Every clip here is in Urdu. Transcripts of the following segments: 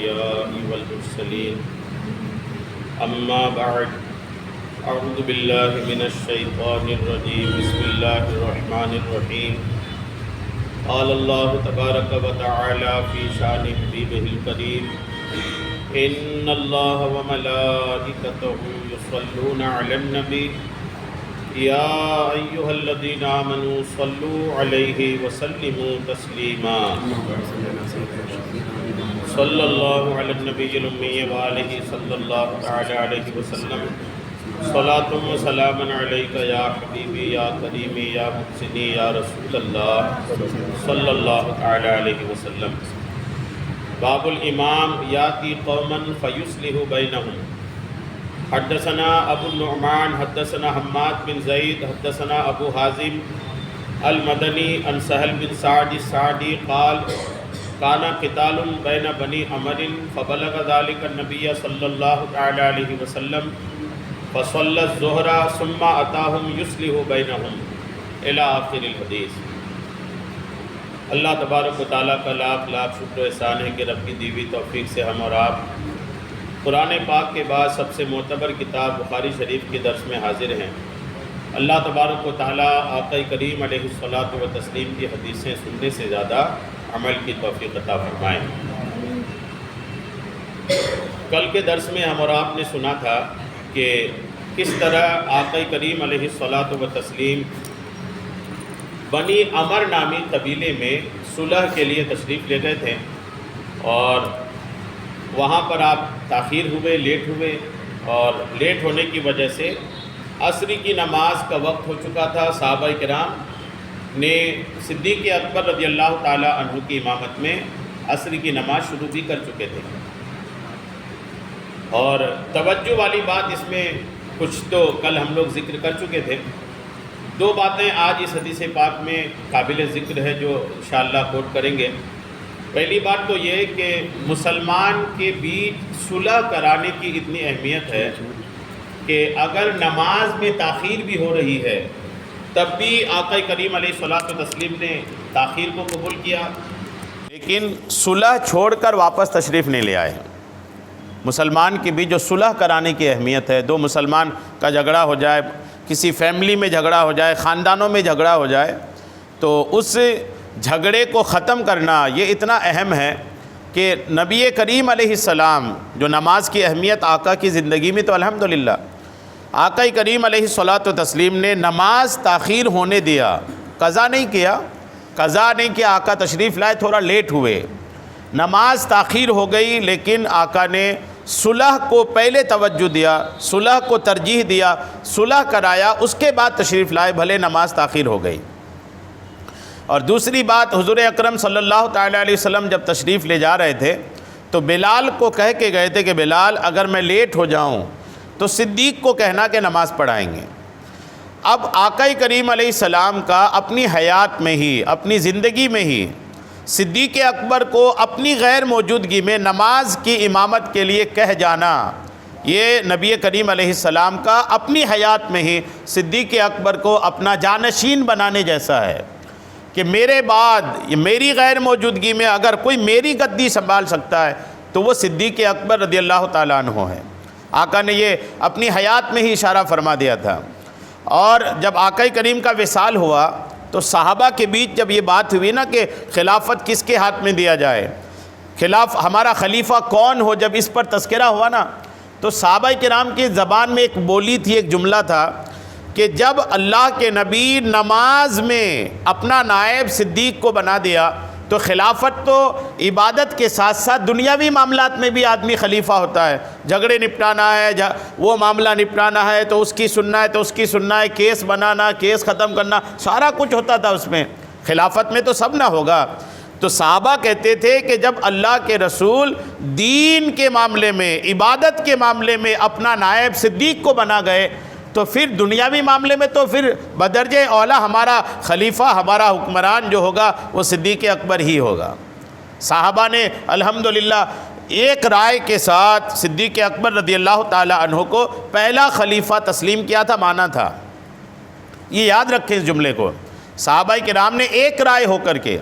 الأنبياء والمرسلين أما بعد أعوذ بالله من الشيطان الرجيم بسم الله الرحمن الرحيم قال الله تبارك وتعالى في شأن حبيبه الكريم إن الله وملائكته يصلون على النبي يا أيها الذين آمنوا صلوا عليه وسلموا تسليما صلى الله على النبي الأمي وآله صلى الله تعالى عليه وسلم صلاة وسلام عليك يا حبيبي يا كريمي يا محسني يا رسول الله صلى الله تعالى عليه وسلم باب الإمام يأتي قوما فيصلح بينهم حدثنا ابو النعمان حدثنا حماد بن زید حدثنا ابو حازم المدنی عن سہل بن سعد السعدی قال كان قتال بين بني عمرو فبلغ ذلك النبي صلى الله تعالى عليه وسلم فصلى الظهر ثم اتاهم يصلح بينهم الى آخر الحدیث۔ اللہ تبارک و تعالیٰ کا لاکھ لاکھ شکر و احسان ہے کہ رب کی دی ہوئی توفیق سے ہم اور آپ قرآن پاک کے بعد سب سے معتبر کتاب بخاری شریف کے درس میں حاضر ہیں۔ اللہ تبارک و تعالیٰ آقا کریم علیہ الصلاۃ و تسلیم کی حدیثیں سننے سے زیادہ عمل کی توفیق عطا فرمائیں۔ کل کے درس میں ہم اور آپ نے سنا تھا کہ کس طرح آقا کریم علیہ الصلاۃ و تسلیم بنی عمر نامی قبیلے میں صلح کے لیے تشریف لے گئے تھے، اور وہاں پر آپ تاخیر ہوئے، لیٹ ہوئے، اور لیٹ ہونے کی وجہ سے عصر کی نماز کا وقت ہو چکا تھا۔ صحابہ کرام نے صدیق اکبر رضی اللہ تعالی عنہ کی امامت میں عصر کی نماز شروع بھی کر چکے تھے۔ اور توجہ والی بات اس میں کچھ تو کل ہم لوگ ذکر کر چکے تھے، دو باتیں آج اس حدیث پاک میں قابل ذکر ہے جو انشاءاللہ کوٹ کریں گے۔ پہلی بات تو یہ کہ مسلمان کے بیچ صلح کرانے کی اتنی اہمیت ہے کہ اگر نماز میں تاخیر بھی ہو رہی ہے تب بھی آقا کریم علیہ الصلوۃ والتسلیم نے تاخیر کو قبول کیا، لیکن صلح چھوڑ کر واپس تشریف نہیں لے آئے۔ مسلمان کے بیچ جو صلح کرانے کی اہمیت ہے، دو مسلمان کا جھگڑا ہو جائے، کسی فیملی میں جھگڑا ہو جائے، خاندانوں میں جھگڑا ہو جائے، تو اس جھگڑے کو ختم کرنا یہ اتنا اہم ہے کہ نبی کریم علیہ السلام جو نماز کی اہمیت آقا کی زندگی میں، تو الحمدللہ آقا کریم علیہ الصلوۃ والتسلیم نے نماز تاخیر ہونے دیا، قضا نہیں کیا، آقا تشریف لائے، تھوڑا لیٹ ہوئے، نماز تاخیر ہو گئی، لیکن آقا نے صلح کو پہلے توجہ دیا، صلح کو ترجیح دیا، صلح کرایا، اس کے بعد تشریف لائے، بھلے نماز تاخیر ہو گئی۔ اور دوسری بات، حضور اکرم صلی اللہ تعالیٰ علیہ وسلم جب تشریف لے جا رہے تھے تو بلال کو کہہ کے گئے تھے کہ بلال اگر میں لیٹ ہو جاؤں تو صدیق کو کہنا کہ نماز پڑھائیں گے۔ اب آقا کریم علیہ السلام کا اپنی حیات میں ہی، اپنی زندگی میں ہی صدیق اکبر کو اپنی غیر موجودگی میں نماز کی امامت کے لیے کہہ جانا، یہ نبی کریم علیہ السلام کا اپنی حیات میں ہی صدیق اکبر کو اپنا جانشین بنانے جیسا ہے کہ میرے بعد میری غیر موجودگی میں اگر کوئی میری گدی سنبھال سکتا ہے تو وہ صدیق اکبر رضی اللہ تعالیٰ عنہ ہے۔ آقا نے یہ اپنی حیات میں ہی اشارہ فرما دیا تھا۔ اور جب آقا کریم کا وصال ہوا تو صحابہ کے بیچ جب یہ بات ہوئی نا کہ خلافت کس کے ہاتھ میں دیا جائے، ہمارا خلیفہ کون ہو، جب اس پر تذکرہ ہوا نا تو صحابہ کرام کی زبان میں ایک بولی تھی، ایک جملہ تھا کہ جب اللہ کے نبی نماز میں اپنا نائب صدیق کو بنا دیا تو خلافت تو عبادت کے ساتھ ساتھ دنیاوی معاملات میں بھی آدمی خلیفہ ہوتا ہے، جھگڑے نپٹانا ہے، وہ معاملہ نپٹانا ہے تو اس کی سننا ہے، کیس بنانا، کیس ختم کرنا، سارا کچھ ہوتا تھا اس میں۔ خلافت میں تو سب نہ ہوگا۔ تو صحابہ کہتے تھے کہ جب اللہ کے رسول دین کے معاملے میں، عبادت کے معاملے میں اپنا نائب صدیق کو بنا گئے تو پھر دنیاوی معاملے میں تو پھر بدرجہ اولا ہمارا خلیفہ، ہمارا حکمران جو ہوگا وہ صدیق اکبر ہی ہوگا۔ صحابہ نے الحمدللہ ایک رائے کے ساتھ صدیق اکبر رضی اللہ تعالی عنہ کو پہلا خلیفہ تسلیم کیا تھا، مانا تھا۔ یہ یاد رکھیں اس جملے کو، صحابہ کرام نے ایک رائے ہو کر کے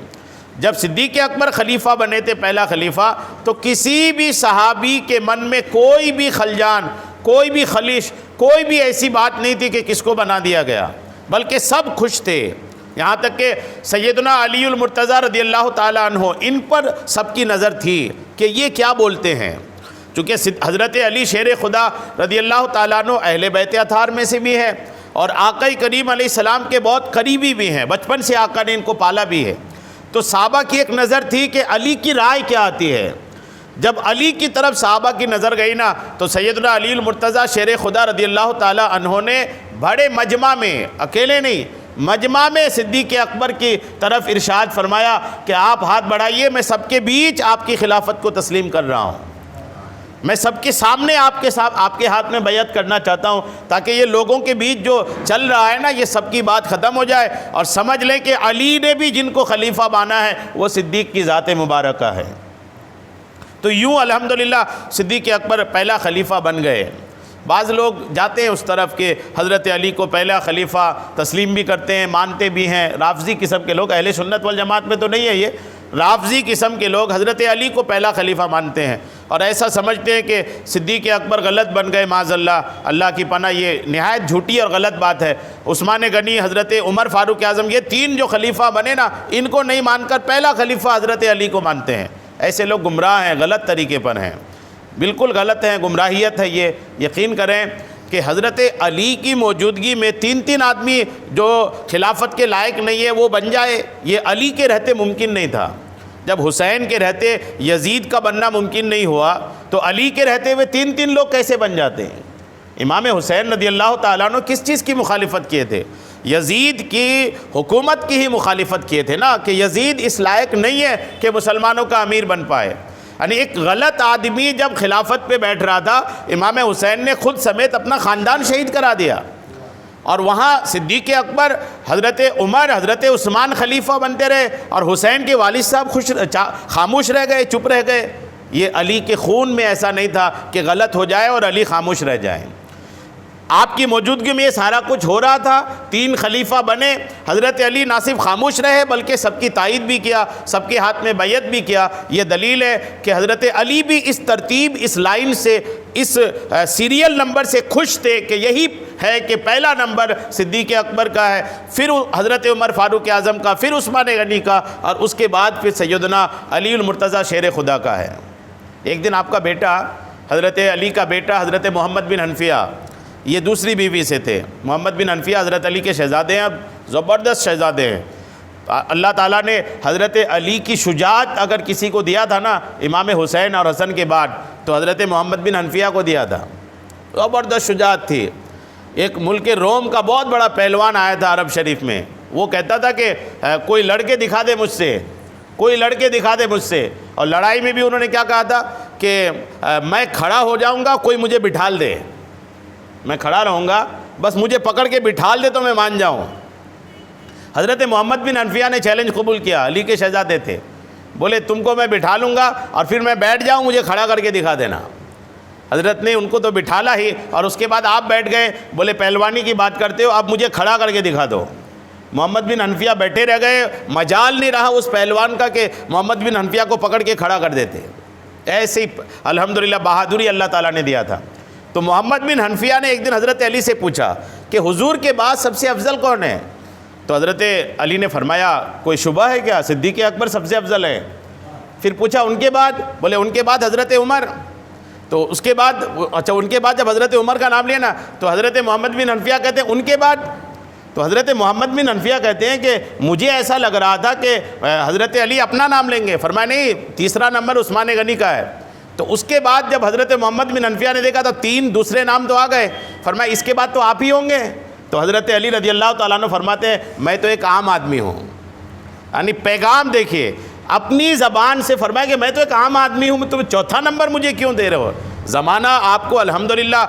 جب صدیق اکبر خلیفہ بنے تھے، پہلا خلیفہ، تو کسی بھی صحابی کے من میں کوئی بھی خلجان، کوئی بھی خلش، کوئی بھی ایسی بات نہیں تھی کہ کس کو بنا دیا گیا، بلکہ سب خوش تھے۔ یہاں تک کہ سیدنا علی المرتضیٰ رضی اللہ تعالیٰ عنہ، ان پر سب کی نظر تھی کہ یہ کیا بولتے ہیں، چونکہ حضرت علی شیر خدا رضی اللہ تعالیٰ عنہ اہل بیت اطہار میں سے بھی ہے، اور آقا کریم علیہ السلام کے بہت قریبی بھی ہیں، بچپن سے آقا نے ان کو پالا بھی ہے۔ تو صحابہ کی ایک نظر تھی کہ علی کی رائے کیا آتی ہے۔ جب علی کی طرف صحابہ کی نظر گئی نا، تو سیدنا علی المرتضیٰ شیر خدا رضی اللہ تعالیٰ عنہ نے بڑے مجمع میں، اکیلے نہیں، مجمع میں صدیق اکبر کی طرف ارشاد فرمایا کہ آپ ہاتھ بڑھائیے، میں سب کے بیچ آپ کی خلافت کو تسلیم کر رہا ہوں، میں سب کے سامنے آپ کے ہاتھ میں بیعت کرنا چاہتا ہوں، تاکہ یہ لوگوں کے بیچ جو چل رہا ہے نا، یہ سب کی بات ختم ہو جائے، اور سمجھ لیں کہ علی نے بھی جن کو خلیفہ مانا ہے وہ صدیق کی ذات مبارکہ ہے۔ تو یوں الحمدللہ صدیق اکبر پہلا خلیفہ بن گئے۔ بعض لوگ جاتے ہیں اس طرف کہ حضرت علی کو پہلا خلیفہ تسلیم بھی کرتے ہیں، مانتے بھی ہیں، رافضی قسم کے لوگ، اہل سنت والجماعت میں تو نہیں ہے یہ، رافضی قسم کے لوگ حضرت علی کو پہلا خلیفہ مانتے ہیں، اور ایسا سمجھتے ہیں کہ صدیق اکبر غلط بن گئے، معاذ اللہ، اللہ کی پناہ، یہ نہایت جھوٹی اور غلط بات ہے۔ عثمان غنی، حضرت عمر فاروق اعظم، یہ تین جو خلیفہ بنے نا، ان کو نہیں مان کر پہلا خلیفہ حضرت علی کو مانتے ہیں۔ ایسے لوگ گمراہ ہیں، غلط طریقے پر ہیں، بالکل غلط ہیں، گمراہیت ہے یہ۔ یقین کریں کہ حضرت علی کی موجودگی میں تین آدمی جو خلافت کے لائق نہیں ہے وہ بن جائے، یہ علی کے رہتے ممکن نہیں تھا۔ جب حسین کے رہتے یزید کا بننا ممکن نہیں ہوا، تو علی کے رہتے ہوئے تین لوگ کیسے بن جاتے ہیں؟ امام حسین رضی اللہ تعالیٰ عنہ کس چیز کی مخالفت کیے تھے؟ یزید کی حکومت کی ہی مخالفت کیے تھے نا، کہ یزید اس لائق نہیں ہے کہ مسلمانوں کا امیر بن پائے۔ یعنی ایک غلط آدمی جب خلافت پہ بیٹھ رہا تھا، امام حسین نے خود سمیت اپنا خاندان شہید کرا دیا، اور وہاں صدیق اکبر، حضرت عمر، حضرت عثمان خلیفہ بنتے رہے، اور حسین کے والد صاحب خاموش رہ گئے، چپ رہ گئے۔ یہ علی کے خون میں ایسا نہیں تھا کہ غلط ہو جائے اور علی خاموش رہ جائیں۔ آپ کی موجودگی میں یہ سارا کچھ ہو رہا تھا، تین خلیفہ بنے، حضرت علی نہ صرف خاموش رہے بلکہ سب کی تائید بھی کیا، سب کے ہاتھ میں بیعت بھی کیا۔ یہ دلیل ہے کہ حضرت علی بھی اس ترتیب، اس لائن سے، اس سیریل نمبر سے خوش تھے کہ یہی ہے کہ پہلا نمبر صدیق اکبر کا ہے، پھر حضرت عمر فاروق اعظم کا، پھر عثمان غنی کا، اور اس کے بعد پھر سیدنا علی المرتضیٰ شیر خدا کا ہے۔ ایک دن آپ کا بیٹا، حضرت علی کا بیٹا حضرت محمد بن حنفیہ، یہ دوسری بیوی سے تھے۔ محمد بن حنفیہ حضرت علی کے شہزادے ہیں، اب زبردست شہزادے ہیں۔ اللہ تعالیٰ نے حضرت علی کی شجاعت اگر کسی کو دیا تھا نا، امام حسین اور حسن کے بعد، تو حضرت محمد بن حنفیہ کو دیا تھا۔ زبردست شجاعت تھی۔ ایک ملک روم کا بہت بڑا پہلوان آیا تھا عرب شریف میں، وہ کہتا تھا کہ کوئی لڑکے دکھا دے مجھ سے، کوئی لڑکے دکھا دے مجھ سے، اور لڑائی میں بھی انہوں نے کیا کہا تھا کہ میں کھڑا ہو جاؤں گا، کوئی مجھے بٹھال دے، میں کھڑا رہوں گا، بس مجھے پکڑ کے بٹھال دے تو میں مان جاؤں۔ حضرت محمد بن حنفیہ نے چیلنج قبول کیا، علی کے شہزادے تھے، بولے تم کو میں بٹھا لوں گا اور پھر میں بیٹھ جاؤں، مجھے کھڑا کر کے دکھا دینا۔ حضرت نے ان کو تو بٹھالا ہی، اور اس کے بعد آپ بیٹھ گئے، بولے پہلوانی کی بات کرتے ہو، اب مجھے کھڑا کر کے دکھا دو۔ محمد بن حنفیہ بیٹھے رہ گئے، مجال نہیں رہا اس پہلوان کا کہ محمد بن حنفیہ کو پکڑ کے کھڑا کر دیتے۔ ایسے ہی الحمدللہ بہادری اللہ تعالیٰ نے دیا تھا۔ تو محمد بن حنفیہ نے ایک دن حضرت علی سے پوچھا کہ حضور کے بعد سب سے افضل کون ہے؟ تو حضرت علی نے فرمایا کوئی شبہ ہے کیا؟ صدیق اکبر سب سے افضل ہے۔ پھر پوچھا ان کے بعد؟ بولے ان کے بعد حضرت عمر۔ تو اس کے بعد، اچھا ان کے بعد جب حضرت عمر کا نام لیا نا، تو حضرت محمد بن حنفیہ کہتے ہیں ان کے بعد؟ تو حضرت محمد بن حنفیہ کہتے ہیں کہ مجھے ایسا لگ رہا تھا کہ حضرت علی اپنا نام لیں گے، فرمایا نہیں، تیسرا نمبر عثمان غنی کا ہے۔ تو اس کے بعد جب حضرت محمد بن حنفیہ نے دیکھا تو تین دوسرے نام تو آ گئے، فرمایا اس کے بعد تو آپ ہی ہوں گے۔ تو حضرت علی رضی اللہ تعالیٰ عنہ فرماتے ہیں میں تو ایک عام آدمی ہوں۔ یعنی پیغام دیکھیے، اپنی زبان سے فرمایا کہ میں تو ایک عام آدمی ہوں، تم چوتھا نمبر مجھے کیوں دے رہے ہو؟ زمانہ آپ کو الحمدللہ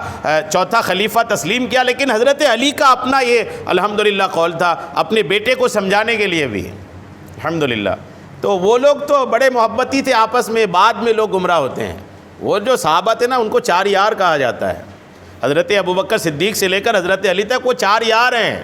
چوتھا خلیفہ تسلیم کیا، لیکن حضرت علی کا اپنا یہ الحمدللہ قول تھا، اپنے بیٹے کو سمجھانے کے لیے بھی الحمدللہ۔ تو وہ لوگ تو بڑے محبتی تھے آپس میں، بعد میں لوگ گمراہ ہوتے ہیں۔ وہ جو صحابہ تھے نا، ان کو چار یار کہا جاتا ہے۔ حضرت ابوبکر صدیق سے لے کر حضرت علی تک وہ چار یار ہیں،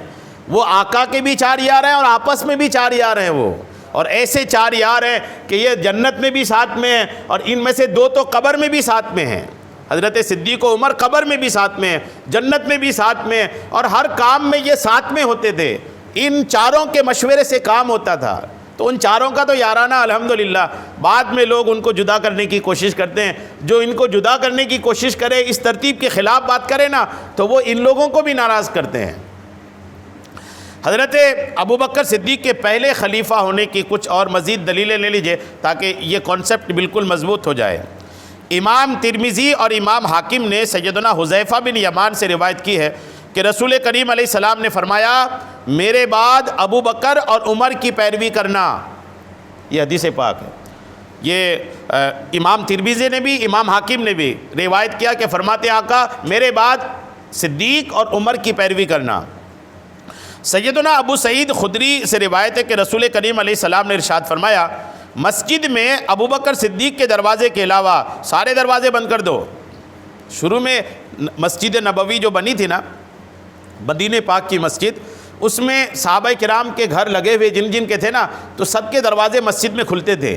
وہ آقا کے بھی چار یار ہیں اور آپس میں بھی چار یار ہیں۔ وہ اور ایسے 4 یار ہیں کہ یہ جنت میں بھی ساتھ میں ہیں، اور ان میں سے 2 تو قبر میں بھی ساتھ میں ہیں۔ حضرت صدیق و عمر قبر میں بھی ساتھ میں ہیں، جنت میں بھی ساتھ میں ہیں، اور ہر کام میں یہ ساتھ میں ہوتے تھے۔ ان چاروں کے مشورے سے کام ہوتا تھا۔ تو ان چاروں کا تو یارانہ الحمدللہ۔ بعد میں لوگ ان کو جدا کرنے کی کوشش کرتے ہیں، جو ان کو جدا کرنے کی کوشش کرے، اس ترتیب کے خلاف بات کرے نا، تو وہ ان لوگوں کو بھی ناراض کرتے ہیں۔ حضرت ابوبکر صدیق کے پہلے خلیفہ ہونے کی کچھ اور مزید دلیلیں لے لیجئے تاکہ یہ کانسیپٹ بالکل مضبوط ہو جائے۔ امام ترمذی اور امام حاکم نے سیدنا حذیفہ بن یمان سے روایت کی ہے کہ رسول کریم علیہ السلام نے فرمایا، میرے بعد ابو بکر اور عمر کی پیروی کرنا۔ یہ حدیث پاک ہے۔ یہ امام ترمذی نے بھی، امام حاکم نے بھی روایت کیا کہ فرماتے آقا میرے بعد صدیق اور عمر کی پیروی کرنا۔ سیدنا ابو سعید خدری سے روایت ہے کہ رسول کریم علیہ السلام نے ارشاد فرمایا، مسجد میں ابو بکر صدیق کے دروازے کے علاوہ سارے دروازے بند کر دو۔ شروع میں مسجد نبوی جو بنی تھی نا، مدینہ پاک کی مسجد، اس میں صحابہ کرام کے گھر لگے ہوئے جن جن کے تھے نا، تو سب کے دروازے مسجد میں کھلتے تھے۔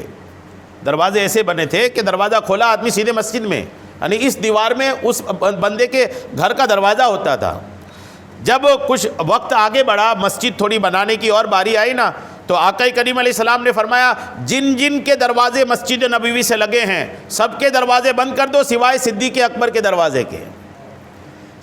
دروازے ایسے بنے تھے کہ دروازہ کھولا آدمی سیدھے مسجد میں، یعنی اس دیوار میں اس بندے کے گھر کا دروازہ ہوتا تھا۔ جب کچھ وقت آگے بڑھا، مسجد تھوڑی بنانے کی اور باری آئی نا، تو آقا کریم علیہ السلام نے فرمایا، جن جن کے دروازے مسجد نبوی سے لگے ہیں سب کے دروازے بند کر دو سوائے صدیق اکبر کے دروازے کے۔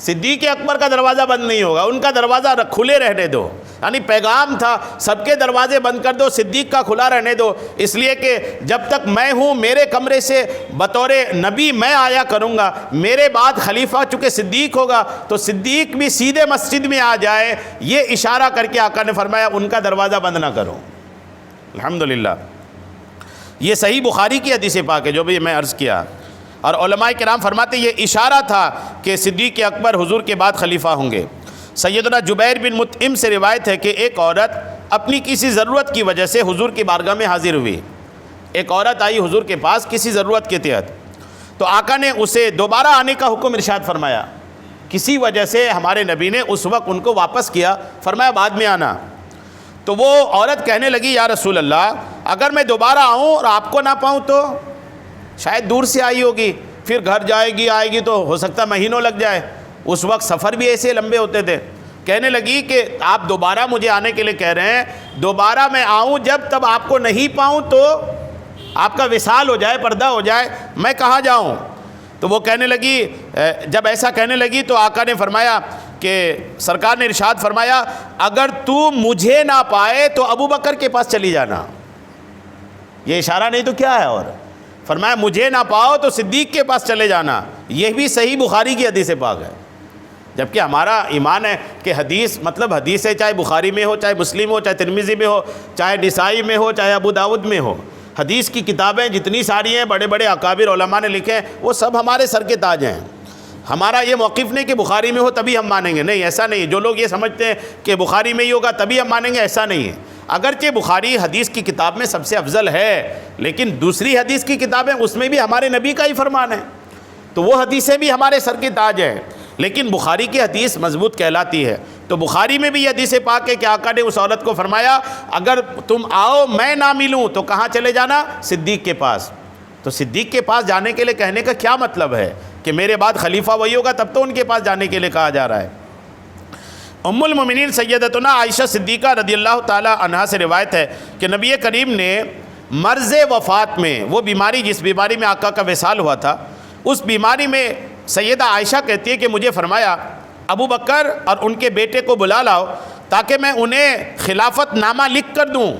صدیق اکبر کا دروازہ بند نہیں ہوگا، ان کا دروازہ کھلے رہنے دو۔ یعنی پیغام تھا سب کے دروازے بند کر دو، صدیق کا کھلا رہنے دو، اس لیے کہ جب تک میں ہوں میرے کمرے سے بطور نبی میں آیا کروں گا، میرے بعد خلیفہ چونکہ صدیق ہوگا تو صدیق بھی سیدھے مسجد میں آ جائے۔ یہ اشارہ کر کے آقا نے فرمایا ان کا دروازہ بند نہ کرو۔ الحمدللہ یہ صحیح بخاری کی حدیث پاک ہے جو بھی میں عرض کیا، اور علماء کرام فرماتے یہ اشارہ تھا کہ صدیق اکبر حضور کے بعد خلیفہ ہوں گے۔ سیدنا جبیر بن مطعم سے روایت ہے کہ ایک عورت اپنی کسی ضرورت کی وجہ سے حضور کی بارگاہ میں حاضر ہوئی۔ ایک عورت آئی حضور کے پاس کسی ضرورت کے تحت، تو آقا نے اسے دوبارہ آنے کا حکم ارشاد فرمایا۔ کسی وجہ سے ہمارے نبی نے اس وقت ان کو واپس کیا، فرمایا بعد میں آنا۔ تو وہ عورت کہنے لگی، یا رسول اللہ اگر میں دوبارہ آؤں اور آپ کو نہ پاؤں تو؟ شاید دور سے آئی ہوگی، پھر گھر جائے گی آئے گی تو ہو سکتا مہینوں لگ جائے، اس وقت سفر بھی ایسے لمبے ہوتے تھے۔ کہنے لگی کہ آپ دوبارہ مجھے آنے کے لیے کہہ رہے ہیں، دوبارہ میں آؤں جب تب آپ کو نہیں پاؤں تو آپ کا وصال ہو جائے، پردہ ہو جائے، میں کہاں جاؤں؟ تو وہ کہنے لگی، جب ایسا کہنے لگی تو آقا نے فرمایا کہ سرکار نے ارشاد فرمایا، اگر تو مجھے نہ پائے تو ابو بکر کے پاس چلی جانا۔ یہ اشارہ نہیں تو کیا ہے؟ اور فرمایا مجھے نہ پاؤ تو صدیق کے پاس چلے جانا۔ یہ بھی صحیح بخاری کی حدیث پاک ہے، جبکہ ہمارا ایمان ہے کہ حدیث مطلب حدیث ہے، چاہے بخاری میں ہو، چاہے مسلم ہو، چاہے ترمذی میں ہو، چاہے نسائی میں ہو، چاہے ابو داؤد میں ہو، حدیث کی کتابیں جتنی ساری ہیں بڑے بڑے اکابر علماء نے لکھے ہیں، وہ سب ہمارے سر کے تاج ہیں۔ ہمارا یہ موقف نہیں کہ بخاری میں ہو تبھی ہم مانیں گے، نہیں ایسا نہیں۔ جو لوگ یہ سمجھتے ہیں کہ بخاری میں ہی ہوگا تبھی ہم مانیں گے، ایسا نہیں ہے۔ اگرچہ بخاری حدیث کی کتاب میں سب سے افضل ہے، لیکن دوسری حدیث کی کتابیں اس میں بھی ہمارے نبی کا ہی فرمان ہے، تو وہ حدیثیں بھی ہمارے سر کے تاج ہیں، لیکن بخاری کی حدیث مضبوط کہلاتی ہے۔ تو بخاری میں بھی یہ حدیث پاک ہے کہ آقا نے اس عورت کو فرمایا، اگر تم آؤ میں نہ ملوں تو کہاں چلے جانا؟ صدیق کے پاس۔ تو صدیق کے پاس جانے کے لیے کہنے کا کیا مطلب ہے کہ میرے بعد خلیفہ وہی ہوگا، تب تو ان کے پاس جانے کے لیے کہا جا رہا ہے۔ ام المومنین سیدتنا عائشہ صدیقہ رضی اللہ تعالی عنہا سے روایت ہے کہ نبی کریم نے مرض وفات میں، وہ بیماری جس بیماری میں آقا کا وصال ہوا تھا، اس بیماری میں سیدہ عائشہ کہتی ہے کہ مجھے فرمایا ابو بکر اور ان کے بیٹے کو بلا لاؤ تاکہ میں انہیں خلافت نامہ لکھ کر دوں۔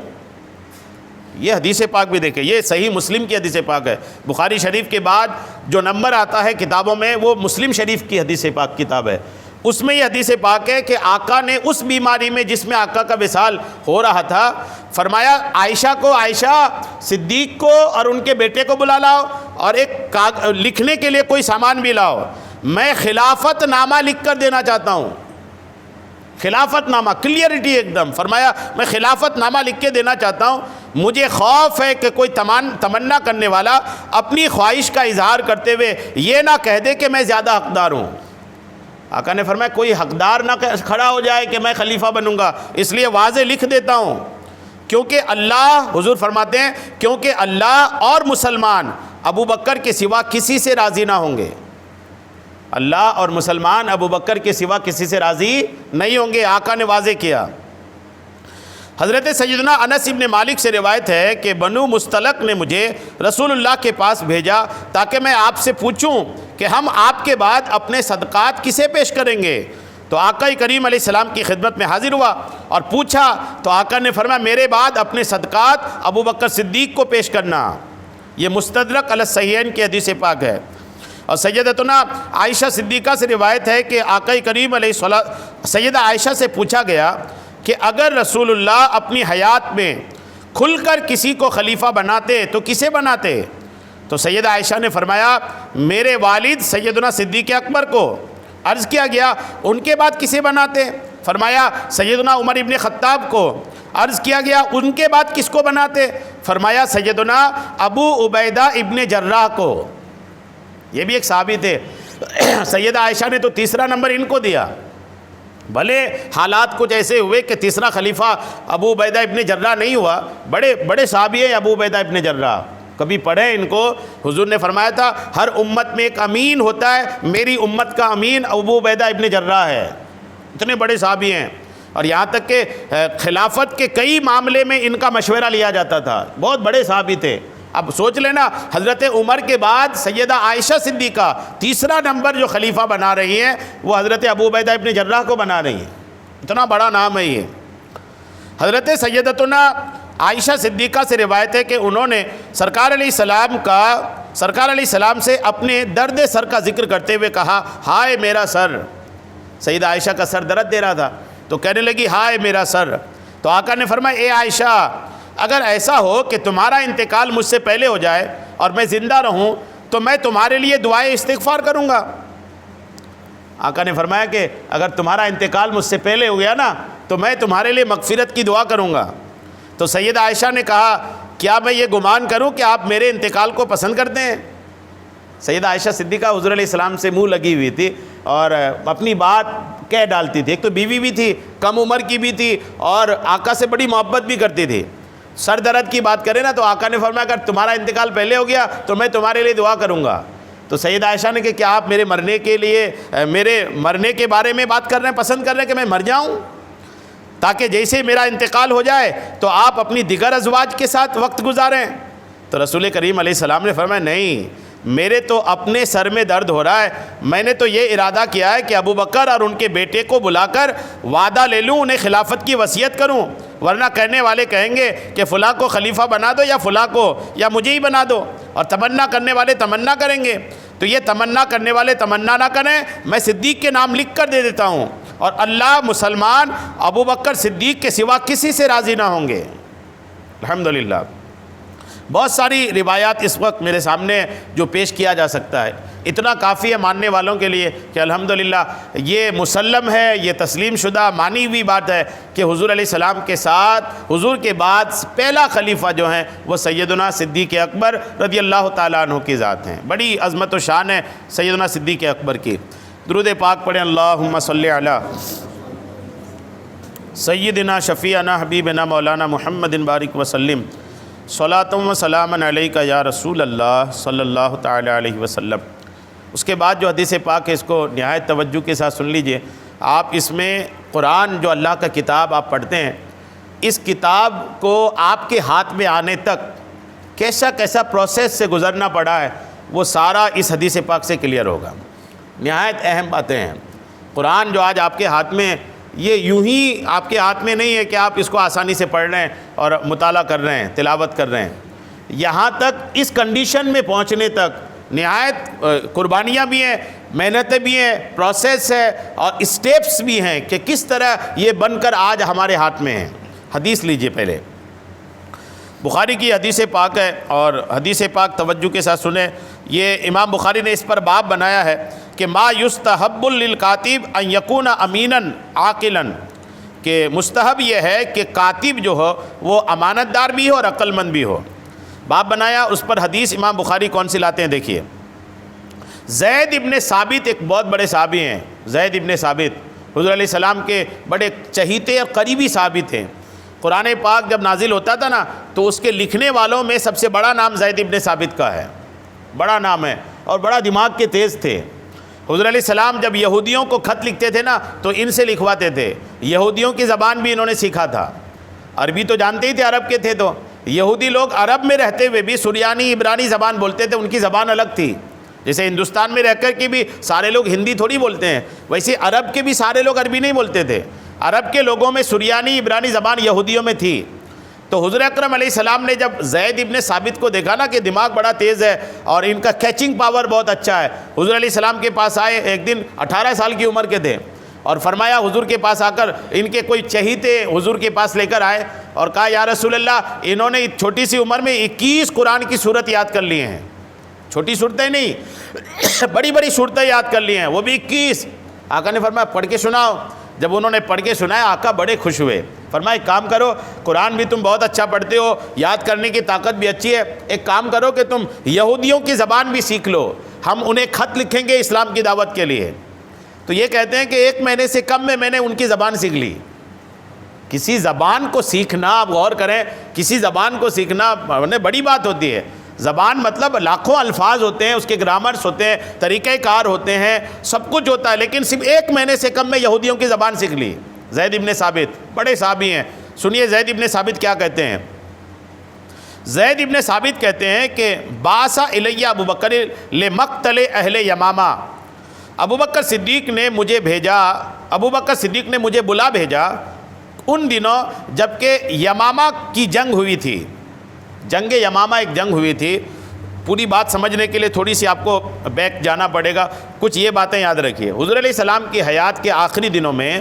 یہ حدیث پاک بھی دیکھیں، یہ صحیح مسلم کی حدیث پاک ہے۔ بخاری شریف کے بعد جو نمبر آتا ہے کتابوں میں وہ مسلم شریف کی حدیث پاک کتاب ہے، اس میں یہ حدیث پاک ہے کہ آقا نے اس بیماری میں جس میں آقا کا وصال ہو رہا تھا فرمایا عائشہ کو، عائشہ صدیق کو اور ان کے بیٹے کو بلا لاؤ اور ایک لکھنے کے لیے کوئی سامان بھی لاؤ، میں خلافت نامہ لکھ کر دینا چاہتا ہوں۔ خلافت نامہ، کلیئرٹی ایک دم، فرمایا میں خلافت نامہ لکھ کے دینا چاہتا ہوں، مجھے خوف ہے کہ کوئی تمنا کرنے والا اپنی خواہش کا اظہار کرتے ہوئے یہ نہ کہہ دے کہ میں زیادہ حقدار ہوں۔ آقا نے فرمایا کوئی حقدار نہ کھڑا ہو جائے کہ میں خلیفہ بنوں گا، اس لیے واضح لکھ دیتا ہوں۔ کیونکہ اللہ، حضور فرماتے ہیں کیونکہ اللہ اور مسلمان ابو بکر کے سوا کسی سے راضی نہ ہوں گے، اللہ اور مسلمان ابو بکر کے سوا کسی سے راضی نہیں ہوں گے، آقا نے واضح کیا۔ حضرت سیدنا انس ابن مالک سے روایت ہے کہ بنو مستلق نے مجھے رسول اللہ کے پاس بھیجا تاکہ میں آپ سے پوچھوں کہ ہم آپ کے بعد اپنے صدقات کسے پیش کریں گے؟ تو آقا کریم علیہ السلام کی خدمت میں حاضر ہوا اور پوچھا تو آقا نے فرمایا میرے بعد اپنے صدقات ابو بکر صدیق کو پیش کرنا۔ یہ مستدرک علی الصحیحین کی حدیث پاک ہے۔ اور سیدتنا عائشہ صدیقہ سے روایت ہے کہ آقا کریم علیہ السلام، سیدہ عائشہ سے پوچھا گیا کہ اگر رسول اللہ اپنی حیات میں کھل کر کسی کو خلیفہ بناتے تو کسے بناتے؟ تو سیدہ عائشہ نے فرمایا میرے والد سیدنا صدیق اکبر کو۔ عرض کیا گیا ان کے بعد کسے بناتے؟ فرمایا سیدنا عمر ابن خطاب کو۔ عرض کیا گیا ان کے بعد کس کو بناتے؟ فرمایا سیدنا ابو عبیدہ ابن جراح کو۔ یہ بھی ایک صحابی تھے۔ سیدہ عائشہ نے تو تیسرا نمبر ان کو دیا، بھلے حالات کچھ ایسے ہوئے کہ تیسرا خلیفہ ابو عبیدہ ابن جراح نہیں ہوا، بڑے بڑے صحابی ہیں ابو عبیدہ ابن جراح، کبھی پڑھیں ان کو۔ حضور نے فرمایا تھا ہر امت میں ایک امین ہوتا ہے، میری امت کا امین ابو عبیدہ ابن جراح ہے۔ اتنے بڑے صحابی ہیں، اور یہاں تک کہ خلافت کے کئی معاملے میں ان کا مشورہ لیا جاتا تھا، بہت بڑے صحابی تھے۔ اب سوچ لینا حضرت عمر کے بعد سیدہ عائشہ صدیقہ تیسرا نمبر جو خلیفہ بنا رہی ہیں وہ حضرت ابو عبیدہ ابن جراح کو بنا رہی ہیں، اتنا بڑا نام ہے یہ۔ حضرت سیدتنا عائشہ صدیقہ سے روایت ہے کہ انہوں نے سرکار علیہ السلام سے اپنے درد سر کا ذکر کرتے ہوئے کہا ہائے میرا سر۔ سیدہ عائشہ کا سر درد دے رہا تھا تو کہنے لگی ہائے میرا سر۔ تو آقا نے فرمایا اے عائشہ اگر ایسا ہو کہ تمہارا انتقال مجھ سے پہلے ہو جائے اور میں زندہ رہوں تو میں تمہارے لیے دعائے استغفار کروں گا۔ آقا نے فرمایا کہ اگر تمہارا انتقال مجھ سے پہلے ہو گیا نا تو میں تمہارے لیے مغفرت کی دعا کروں گا۔ تو سیدہ عائشہ نے کہا کیا میں یہ گمان کروں کہ آپ میرے انتقال کو پسند کرتے ہیں؟ سیدہ عائشہ صدیقہ حضور علیہ السلام سے منہ لگی ہوئی تھی اور اپنی بات کہہ ڈالتی تھی، ایک تو بیوی بھی تھی، کم عمر کی بھی تھی، اور آقا سے بڑی محبت بھی کرتی تھی۔ سر درد کی بات کرے نا تو آقا نے فرمایا اگر تمہارا انتقال پہلے ہو گیا تو میں تمہارے لیے دعا کروں گا۔ تو سیدہ عائشہ نے کہ کیا آپ میرے مرنے کے بارے میں بات کر رہے ہیں، پسند کر رہے ہیں کہ میں مر جاؤں تاکہ جیسے میرا انتقال ہو جائے تو آپ اپنی دیگر ازواج کے ساتھ وقت گزاریں؟ تو رسول کریم علیہ السلام نے فرمایا نہیں، میرے تو اپنے سر میں درد ہو رہا ہے، میں نے تو یہ ارادہ کیا ہے کہ ابو بکر اور ان کے بیٹے کو بلا کر وعدہ لے لوں، انہیں خلافت کی وصیت کروں، ورنہ کہنے والے کہیں گے کہ فلاں کو خلیفہ بنا دو یا فلاں کو یا مجھے ہی بنا دو، اور تمنا کرنے والے تمنا کریں گے۔ تو یہ تمنا کرنے والے تمنا نہ کریں، میں صدیق کے نام لکھ کر دے دیتا ہوں، اور اللہ مسلمان ابو بکر صدیق کے سوا کسی سے راضی نہ ہوں گے۔ الحمدللہ بہت ساری روایات اس وقت میرے سامنے جو پیش کیا جا سکتا ہے، اتنا کافی ہے ماننے والوں کے لیے کہ الحمدللہ یہ مسلم ہے، یہ تسلیم شدہ مانی ہوئی بات ہے کہ حضور علیہ السلام کے ساتھ حضور کے بعد پہلا خلیفہ جو ہیں وہ سیدنا صدیق اکبر رضی اللہ تعالیٰ عنہ کی ذات ہیں۔ بڑی عظمت و شان ہے سیدنا صدیق اکبر کی۔ درود پاک پڑھیں اللہم صلی علی سیدنا شفیعنا حبیبنا مولانا محمد بارک وسلم صلاۃ و سلام علیک یا رسول اللہ صلی اللہ تعالیٰ علیہ وسلم۔ اس کے بعد جو حدیث پاک ہے اس کو نہایت توجہ کے ساتھ سن لیجئے۔ آپ اس میں قرآن جو اللہ کا کتاب آپ پڑھتے ہیں، اس کتاب کو آپ کے ہاتھ میں آنے تک کیسا کیسا پروسیس سے گزرنا پڑا ہے وہ سارا اس حدیث پاک سے کلیئر ہوگا۔ نہایت اہم باتیں ہیں۔ قرآن جو آج آپ کے ہاتھ میں، یہ یوں ہی آپ کے ہاتھ میں نہیں ہے کہ آپ اس کو آسانی سے پڑھ رہے ہیں اور مطالعہ کر رہے ہیں، تلاوت کر رہے ہیں۔ یہاں تک اس کنڈیشن میں پہنچنے تک نہایت قربانیاں بھی ہیں، محنتیں بھی ہیں، پروسیس ہے اور اسٹیپس بھی ہیں کہ کس طرح یہ بن کر آج ہمارے ہاتھ میں ہیں۔ حدیث لیجئے پہلے، بخاری کی حدیث پاک ہے، اور حدیث پاک توجہ کے ساتھ سنیں۔ یہ امام بخاری نے اس پر باب بنایا ہے کہ ما یستحب للکاتب ان یکون امیناً عاقلاً، کہ مستحب یہ ہے کہ کاتب جو ہو وہ امانت دار بھی ہو اور عقل مند بھی ہو۔ باب بنایا، اس پر حدیث امام بخاری کون سی لاتے ہیں دیکھیے۔ زید ابن ثابت ایک بہت بڑے صحابی ہیں، زید ابن ثابت حضور علیہ السلام کے بڑے چہیتے اور قریبی صحابی تھے۔ قرآن پاک جب نازل ہوتا تھا نا تو اس کے لکھنے والوں میں سب سے بڑا نام زید ابن ثابت کا ہے، بڑا نام ہے، اور بڑا دماغ کے تیز تھے۔ حضور علیہ السلام جب یہودیوں کو خط لکھتے تھے نا تو ان سے لکھواتے تھے، یہودیوں کی زبان بھی انہوں نے سیکھا تھا، عربی تو جانتے ہی تھے، عرب کے تھے، تو یہودی لوگ عرب میں رہتے ہوئے بھی سریانی عبرانی زبان بولتے تھے، ان کی زبان الگ تھی۔ جیسے ہندوستان میں رہ کر کے بھی سارے لوگ ہندی تھوڑی بولتے ہیں، ویسے عرب کے بھی سارے لوگ عربی نہیں بولتے تھے، عرب کے لوگوں میں سریانی عبرانی زبان یہودیوں میں تھی۔ تو حضور اکرم علیہ السلام نے جب زید ابن ثابت کو دیکھا نا کہ دماغ بڑا تیز ہے اور ان کا کیچنگ پاور بہت اچھا ہے، حضور علیہ السلام کے پاس آئے، ایک دن 18 سال کی عمر کے تھے، اور فرمایا حضور کے پاس آ کر ان کے کوئی چہیتے حضور کے پاس لے کر آئے اور کہا یا رسول اللہ، انہوں نے چھوٹی سی عمر میں 21 قرآن کی صورت یاد کر لی ہیں، چھوٹی صورتیں نہیں بڑی بڑی صورتیں یاد کر لی ہیں، وہ بھی 21۔ آقا نے فرمایا پڑھ کے سناؤ۔ جب انہوں نے پڑھ کے سنایا آقا بڑے خوش ہوئے، فرمایا ایک کام کرو، قرآن بھی تم بہت اچھا پڑھتے ہو، یاد کرنے کی طاقت بھی اچھی ہے، ایک کام کرو کہ تم یہودیوں کی زبان بھی سیکھ لو، ہم انہیں خط لکھیں گے اسلام کی دعوت کے لیے۔ تو یہ کہتے ہیں کہ 1 مہینے سے کم میں نے ان کی زبان سیکھ لی۔ کسی زبان کو سیکھنا، آپ غور کریں، کسی زبان کو سیکھنا بڑی بات ہوتی ہے۔ زبان مطلب لاکھوں الفاظ ہوتے ہیں، اس کے گرامرز ہوتے ہیں، طریقہ کار ہوتے ہیں، سب کچھ ہوتا ہے، لیکن صرف 1 مہینے سے کم میں یہودیوں کی زبان سیکھ لی۔ زید ابن ثابت بڑے صحابی ہیں، سنیے زید ابن ثابت کیا کہتے ہیں۔ زید ابن ثابت کہتے ہیں کہ بعث الی ابو بکر لمقتل اہل یمامہ، ابو بکر صدیق نے مجھے بھیجا، ابو بکر صدیق نے مجھے بلا بھیجا ان دنوں جب کہ یمامہ کی جنگ ہوئی تھی۔ جنگ یمامہ ایک جنگ ہوئی تھی، پوری بات سمجھنے کے لیے تھوڑی سی آپ کو بیک جانا پڑے گا، کچھ یہ باتیں یاد رکھیے۔ حضور علیہ السلام کی حیات کے آخری دنوں میں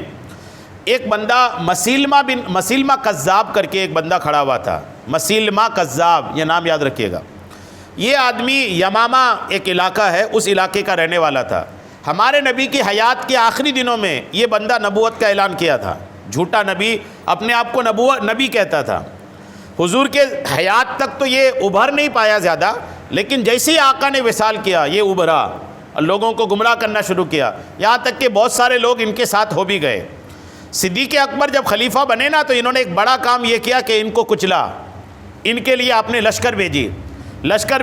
ایک بندہ مسیلمہ کذاب کر کے ایک بندہ کھڑا ہوا تھا، مسیلمہ کذاب، یہ نام یاد رکھیے گا۔ یہ آدمی یمامہ ایک علاقہ ہے، اس علاقے کا رہنے والا تھا۔ ہمارے نبی کی حیات کے آخری دنوں میں یہ بندہ نبوت کا اعلان کیا تھا، جھوٹا نبی، اپنے آپ کو نبی کہتا تھا۔ حضور کے حیات تک تو یہ ابھر نہیں پایا زیادہ، لیکن جیسے ہی آقا نے وصال کیا یہ ابھرا اور لوگوں کو گمراہ کرنا شروع کیا، یہاں تک کہ بہت سارے لوگ ان کے ساتھ ہو بھی گئے۔ صدیق اکبر جب خلیفہ بنے نا تو انہوں نے ایک بڑا کام یہ کیا کہ ان کو کچلا، ان کے لیے آپ نے لشکر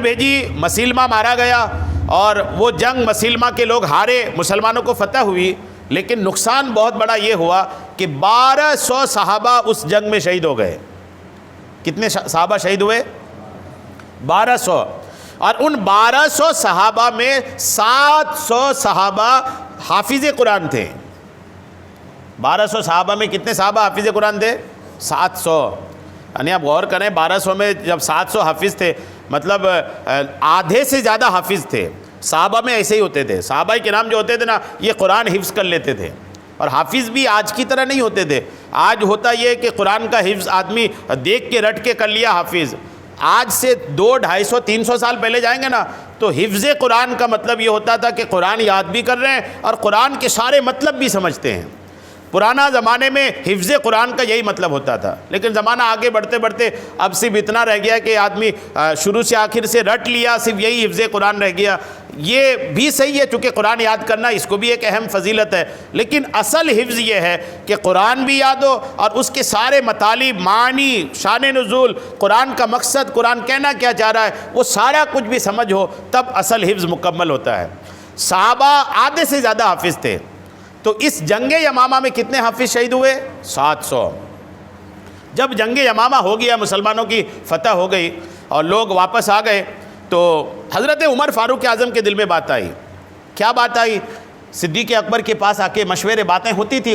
بھیجی، مسیلمہ مارا گیا، اور وہ جنگ مسیلمہ کے لوگ ہارے، مسلمانوں کو فتح ہوئی، لیکن نقصان بہت بڑا یہ ہوا کہ 1200 صحابہ اس جنگ میں شہید ہو گئے۔ کتنے صحابہ شہید ہوئے؟ 1200، اور ان 1200 صحابہ میں 700 صحابہ حافظ قرآن تھے۔ 1200 صحابہ میں کتنے صحابہ حافظ قرآن تھے؟ 700۔ یعنی آپ غور کریں، 1200 میں جب 700 حافظ تھے، مطلب آدھے سے زیادہ حافظ تھے۔ صحابہ میں ایسے ہی ہوتے تھے، صحابہ کے نام جو ہوتے تھے نا یہ قرآن حفظ کر لیتے تھے، اور حافظ بھی آج کی طرح نہیں ہوتے تھے۔ آج ہوتا یہ کہ قرآن کا حفظ آدمی دیکھ کے رٹ کے کر لیا حافظ، آج سے 200 250 300 سال پہلے جائیں گے نا تو حفظ قرآن کا مطلب یہ ہوتا تھا کہ قرآن یاد بھی کر رہے ہیں اور قرآن کے سارے مطلب بھی سمجھتے ہیں۔ پرانا زمانے میں حفظ قرآن کا یہی مطلب ہوتا تھا، لیکن زمانہ آگے بڑھتے بڑھتے اب صرف اتنا رہ گیا کہ آدمی شروع سے آخر سے رٹ لیا، صرف یہی حفظ قرآن رہ گیا۔ یہ بھی صحیح ہے، چونکہ قرآن یاد کرنا اس کو بھی ایک اہم فضیلت ہے، لیکن اصل حفظ یہ ہے کہ قرآن بھی یاد ہو اور اس کے سارے مطالب، معنی، شان نزول، قرآن کا مقصد، قرآن کہنا کیا چاہ رہا ہے، وہ سارا کچھ بھی سمجھ ہو، تب اصل حفظ مکمل ہوتا ہے۔ صحابہ آدھے سے زیادہ حافظ تھے، تو اس جنگ یمامہ میں کتنے حافظ شہید ہوئے؟ 700۔ جب جنگ یمامہ ہو گیا، مسلمانوں کی فتح ہو گئی اور لوگ واپس آ گئے، تو حضرت عمر فاروق اعظم کے دل میں بات آئی۔ کیا بات آئی؟ صدیق اکبر کے پاس آ کے مشورے، باتیں ہوتی تھی،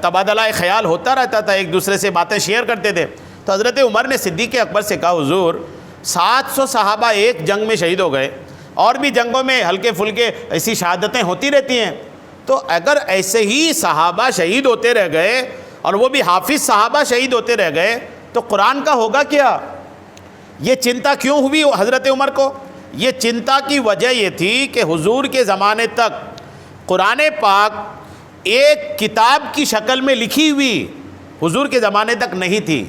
تبادلہ خیال ہوتا رہتا تھا، ایک دوسرے سے باتیں شیئر کرتے تھے۔ تو حضرت عمر نے صدیق اکبر سے کہا، حضور 700 صحابہ ایک جنگ میں شہید ہو گئے، اور بھی جنگوں میں ہلکے پھلکے ایسی شہادتیں ہوتی رہتی ہیں، تو اگر ایسے ہی صحابہ شہید ہوتے رہ گئے اور وہ بھی حافظ صحابہ شہید ہوتے رہ گئے تو قرآن کا ہوگا کیا؟ یہ چنتا کیوں ہوئی حضرت عمر کو؟ یہ چنتا کی وجہ یہ تھی کہ حضور کے زمانے تک قرآن پاک ایک کتاب کی شکل میں لکھی ہوئی حضور کے زمانے تک نہیں تھی۔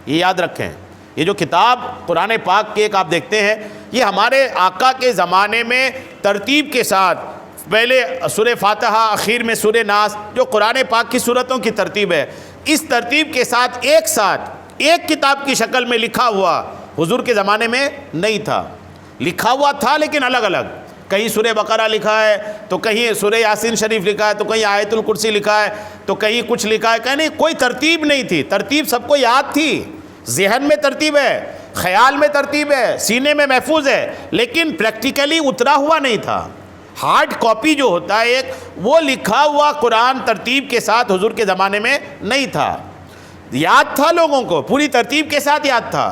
یہ یاد رکھیں، یہ جو کتاب قرآن پاک کی ایک آپ دیکھتے ہیں، یہ ہمارے آقا کے زمانے میں ترتیب کے ساتھ، پہلے سورہ فاتحہ، اخیر میں سورہ ناس، جو قرآن پاک کی سورتوں کی ترتیب ہے، اس ترتیب کے ساتھ ایک کتاب کی شکل میں لکھا ہوا حضور کے زمانے میں نہیں تھا. لکھا ہوا تھا لیکن الگ الگ، کہیں سورہ بقرہ لکھا ہے تو کہیں سورہ یاسین شریف لکھا ہے تو کہیں آیت الکرسی لکھا ہے تو کہیں کچھ لکھا ہے، کہیں نہیں، کوئی ترتیب نہیں تھی. ترتیب سب کو یاد تھی، ذہن میں ترتیب ہے، خیال میں ترتیب ہے، سینے میں محفوظ ہے، لیکن پریکٹیکلی اترا ہوا نہیں تھا. ہارڈ کاپی جو ہوتا ہے ایک، وہ لکھا ہوا قرآن ترتیب کے ساتھ حضور کے زمانے میں نہیں تھا. یاد تھا لوگوں کو، پوری ترتیب کے ساتھ یاد تھا.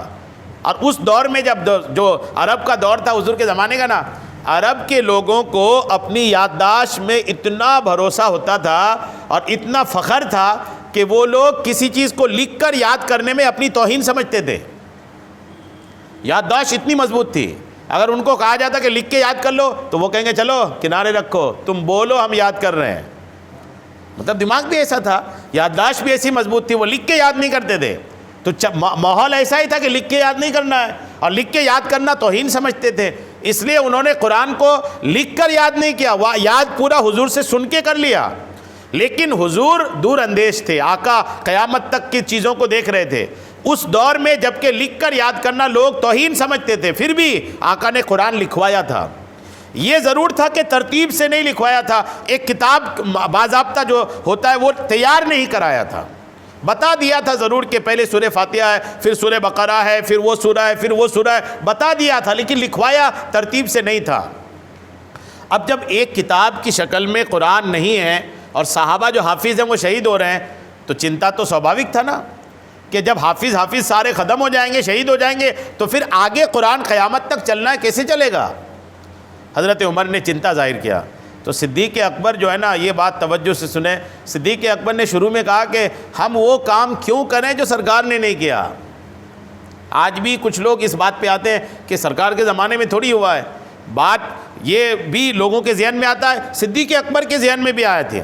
اور اس دور میں جب جو عرب کا دور تھا حضور کے زمانے کا نا، عرب کے لوگوں کو اپنی یادداشت میں اتنا بھروسہ ہوتا تھا اور اتنا فخر تھا کہ وہ لوگ کسی چیز کو لکھ کر یاد کرنے میں اپنی توہین سمجھتے تھے. یادداشت اتنی مضبوط تھی، اگر ان کو کہا جاتا کہ لکھ کے یاد کر لو تو وہ کہیں گے چلو کنارے رکھو، تم بولو ہم یاد کر رہے ہیں. مطلب دماغ بھی ایسا تھا، یادداشت بھی ایسی مضبوط تھی، وہ لکھ کے یاد نہیں کرتے تھے. تو ماحول ایسا ہی تھا کہ لکھ کے یاد نہیں کرنا ہے، اور لکھ کے یاد کرنا توہین سمجھتے تھے. اس لیے انہوں نے قرآن کو لکھ کر یاد نہیں کیا، وہ یاد پورا حضور سے سن کے کر لیا. لیکن حضور دور اندیش تھے، آقا قیامت تک کی چیزوں کو دیکھ رہے تھے. اس دور میں جبکہ لکھ کر یاد کرنا لوگ توہین سمجھتے تھے، پھر بھی آقا نے قرآن لکھوایا تھا. یہ ضرور تھا کہ ترتیب سے نہیں لکھوایا تھا، ایک کتاب باضابطہ جو ہوتا ہے وہ تیار نہیں کرایا تھا. بتا دیا تھا ضرور کہ پہلے سورہ فاتحہ ہے، پھر سورہ بقرہ ہے، پھر وہ سورہ ہے، پھر وہ سورہ ہے، بتا دیا تھا، لیکن لکھوایا ترتیب سے نہیں تھا. اب جب ایک کتاب کی شکل میں قرآن نہیں ہے اور صحابہ جو حافظ ہیں وہ شہید ہو رہے ہیں، تو چنتا تو سوابھاوک تھا نا کہ جب حافظ سارے ختم ہو جائیں گے، شہید ہو جائیں گے، تو پھر آگے قرآن قیامت تک چلنا ہے، کیسے چلے گا؟ حضرت عمر نے چنتا ظاہر کیا. تو صدیق اکبر جو ہے نا، یہ بات توجہ سے سنیں، صدیق اکبر نے شروع میں کہا کہ ہم وہ کام کیوں کریں جو سرکار نے نہیں کیا. آج بھی کچھ لوگ اس بات پہ آتے ہیں کہ سرکار کے زمانے میں تھوڑی ہوا ہے. بات یہ بھی لوگوں کے ذہن میں آتا ہے، صدیق اکبر کے ذہن میں بھی آیا تھے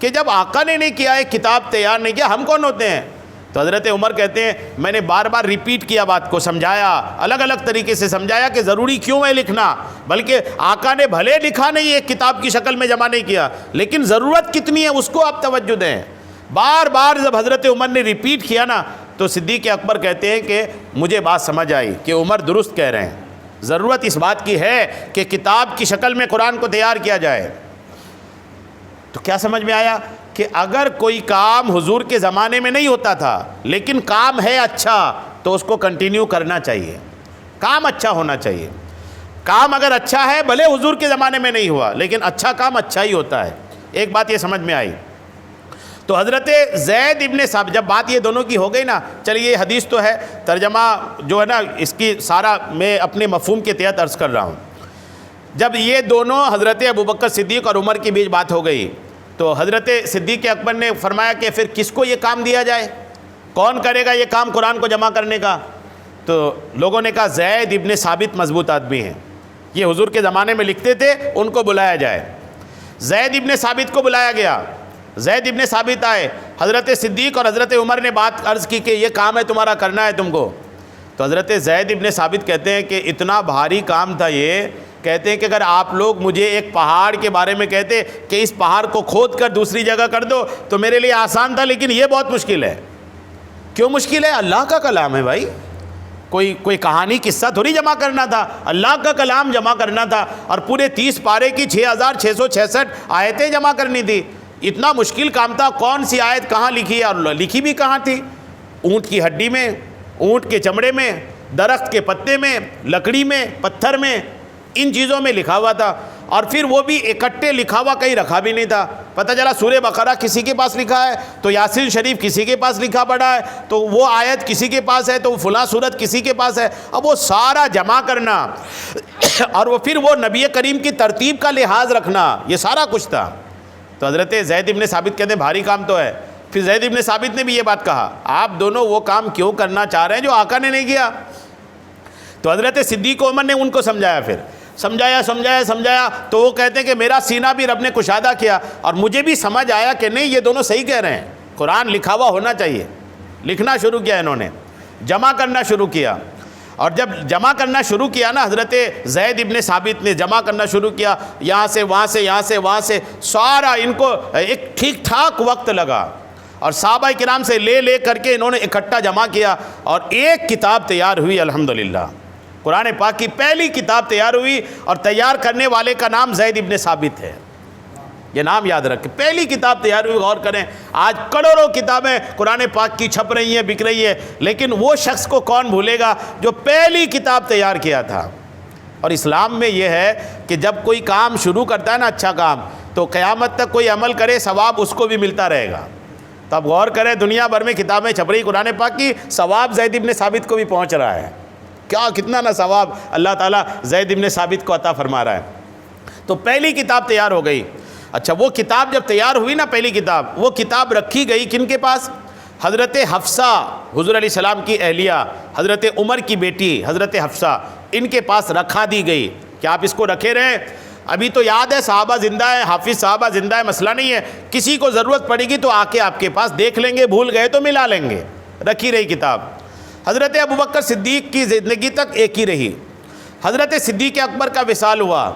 کہ جب آقا نے نہیں کیا، ایک کتاب تیار نہیں کیا، ہم کون ہوتے ہیں؟ تو حضرت عمر کہتے ہیں میں نے بار بار ریپیٹ کیا بات کو، سمجھایا، الگ الگ طریقے سے سمجھایا کہ ضروری کیوں ہے لکھنا، بلکہ آقا نے بھلے لکھا نہیں، ایک کتاب کی شکل میں جمع نہیں کیا، لیکن ضرورت کتنی ہے اس کو آپ توجہ دیں. بار بار جب حضرت عمر نے ریپیٹ کیا نا، تو صدیق اکبر کہتے ہیں کہ مجھے بات سمجھ آئی کہ عمر درست کہہ رہے ہیں، ضرورت اس بات کی ہے کہ کتاب کی شکل میں قرآن کو تیار کیا جائے. تو کیا سمجھ میں آیا کہ اگر کوئی کام حضور کے زمانے میں نہیں ہوتا تھا لیکن کام ہے اچھا، تو اس کو کنٹینیو کرنا چاہیے. کام اچھا ہونا چاہیے. کام اگر اچھا ہے، بھلے حضور کے زمانے میں نہیں ہوا، لیکن اچھا کام اچھا ہی ہوتا ہے. ایک بات یہ سمجھ میں آئی. تو حضرت زید ابن ثابت، جب بات یہ دونوں کی ہو گئی نا، چلیے یہ حدیث تو ہے، ترجمہ جو ہے نا اس کی سارا میں اپنے مفہوم کے تحت عرض کر رہا ہوں. جب یہ دونوں حضرت ابوبکر صدیق اور عمر کے بیچ بات ہو گئی، تو حضرت صدیق اکبر نے فرمایا کہ پھر کس کو یہ کام دیا جائے، کون کرے گا یہ کام قرآن کو جمع کرنے کا؟ تو لوگوں نے کہا زید ابن ثابت مضبوط آدمی ہیں، یہ حضور کے زمانے میں لکھتے تھے، ان کو بلایا جائے. زید ابن ثابت کو بلایا گیا. زید ابن ثابت آئے، حضرت صدیق اور حضرت عمر نے بات عرض کی کہ یہ کام ہے تمہارا، کرنا ہے تم کو. تو حضرت زید ابن ثابت کہتے ہیں کہ اتنا بھاری کام تھا یہ، کہتے ہیں کہ اگر آپ لوگ مجھے ایک پہاڑ کے بارے میں کہتے کہ اس پہاڑ کو کھود کر دوسری جگہ کر دو تو میرے لیے آسان تھا، لیکن یہ بہت مشکل ہے. کیوں مشکل ہے؟ اللہ کا کلام ہے بھائی، کوئی کہانی قصہ تھوڑی جمع کرنا تھا، اللہ کا کلام جمع کرنا تھا، اور پورے 30 پارے کی 6666 آیتیں جمع کرنی تھی. اتنا مشکل کام تھا. کون سی آیت کہاں لکھی ہے اور لکھی بھی کہاں تھی؟ اونٹ کی ہڈی میں، اونٹ کے چمڑے میں، درخت کے پتے میں، لکڑی میں، پتھر میں، ان چیزوں میں لکھا ہوا تھا. اور پھر وہ بھی اکٹھے لکھا ہوا، کہیں رکھا بھی نہیں تھا. پتہ چلا سورہ بقرہ کسی کے پاس لکھا ہے تو یاسین شریف کسی کے پاس لکھا پڑا ہے، تو وہ آیت کسی کے پاس ہے تو فلاں صورت کسی کے پاس ہے. اب وہ سارا جمع کرنا اور وہ پھر وہ نبی کریم کی ترتیب کا لحاظ رکھنا، یہ سارا کچھ تھا. تو حضرت زید ابن ثابت کہتے ہیں بھاری کام تو ہے. پھر زید ابن ثابت نے بھی یہ بات کہا، آپ دونوں وہ کام کیوں کرنا چاہ رہے ہیں جو آقا نے نہیں کیا؟ تو حضرت صدیق و عمر نے ان کو سمجھایا، پھر سمجھایا تو وہ کہتے ہیں کہ میرا سینہ بھی رب نے کشادہ کیا اور مجھے بھی سمجھ آیا کہ نہیں، یہ دونوں صحیح کہہ رہے ہیں، قرآن لکھا ہوا ہونا چاہیے. لکھنا شروع کیا انہوں نے، جمع کرنا شروع کیا. اور جب جمع کرنا شروع کیا نا، حضرت زید ابن ثابت نے جمع کرنا شروع کیا، یہاں سے وہاں سے، یہاں سے وہاں سے، سارا ان کو ایک ٹھیک ٹھاک وقت لگا. اور صحابہ کرام سے لے کر کے انہوں نے اکٹھا جمع کیا اور ایک کتاب تیار ہوئی الحمدللہ۔ قرآن پاک کی پہلی کتاب تیار ہوئی اور تیار کرنے والے کا نام زید ابن ثابت ہے، یہ نام یاد رکھیں، پہلی کتاب تیار ہوئی۔ غور کریں، آج کروڑوں کتابیں قرآن پاک کی چھپ رہی ہیں، بک رہی ہے، لیکن وہ شخص کو کون بھولے گا جو پہلی کتاب تیار کیا تھا۔ اور اسلام میں یہ ہے کہ جب کوئی کام شروع کرتا ہے نا، اچھا کام، تو قیامت تک کوئی عمل کرے ثواب اس کو بھی ملتا رہے گا۔ تو اب غور کریں، دنیا بھر میں کتابیں چھپ رہی قرآن پاک کی، ثواب زید ابن ثابت کو بھی پہنچ رہا ہے، کیا کتنا نہ ثواب اللہ تعالیٰ زید ابن ثابت کو عطا فرما رہا ہے۔ تو پہلی کتاب تیار ہو گئی۔ اچھا، وہ کتاب جب تیار ہوئی نا، پہلی کتاب، وہ کتاب رکھی گئی کن کے پاس؟ حضرت حفصہ، حضور علیہ السلام کی اہلیہ، حضرت عمر کی بیٹی حضرت حفصہ، ان کے پاس رکھا دی گئی کہ آپ اس کو رکھے رہیں، ابھی تو یاد ہے صحابہ زندہ ہیں، حافظ صحابہ زندہ ہے، مسئلہ نہیں ہے، کسی کو ضرورت پڑے گی تو آ کے آپ کے پاس دیکھ لیں گے، بھول گئے تو ملا لیں گے۔ رکھی رہی کتاب۔ حضرت ابوبکر صدیق کی زندگی تک ایک ہی رہی۔ حضرت صدیق اکبر کا وصال ہوا،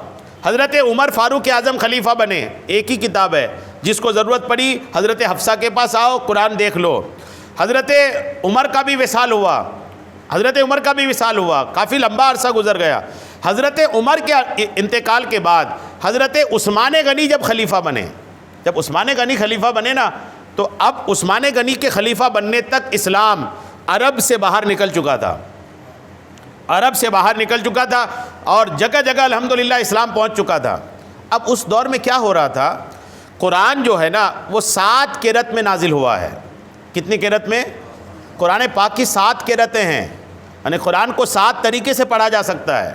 حضرت عمر فاروق اعظم خلیفہ بنے، ایک ہی کتاب ہے، جس کو ضرورت پڑی حضرت حفصہ کے پاس آؤ، قرآن دیکھ لو۔ حضرت عمر کا بھی وصال ہوا، حضرت عمر کا بھی وصال ہوا، کافی لمبا عرصہ گزر گیا۔ حضرت عمر کے انتقال کے بعد حضرت عثمان غنی جب خلیفہ بنے، جب عثمان غنی خلیفہ بنے نا، تو اب عثمان غنی کے خلیفہ بننے تک اسلام عرب سے باہر نکل چکا تھا، عرب سے باہر نکل چکا تھا، اور جگہ جگہ الحمدللہ اسلام پہنچ چکا تھا۔ اب اس دور میں کیا ہو رہا تھا، قرآن جو ہے نا وہ 7 قرأت میں نازل ہوا ہے۔ کتنی قرأت میں؟ قرآن پاک کی 7 قرأتیں ہیں، یعنی قرآن کو 7 طریقے سے پڑھا جا سکتا ہے۔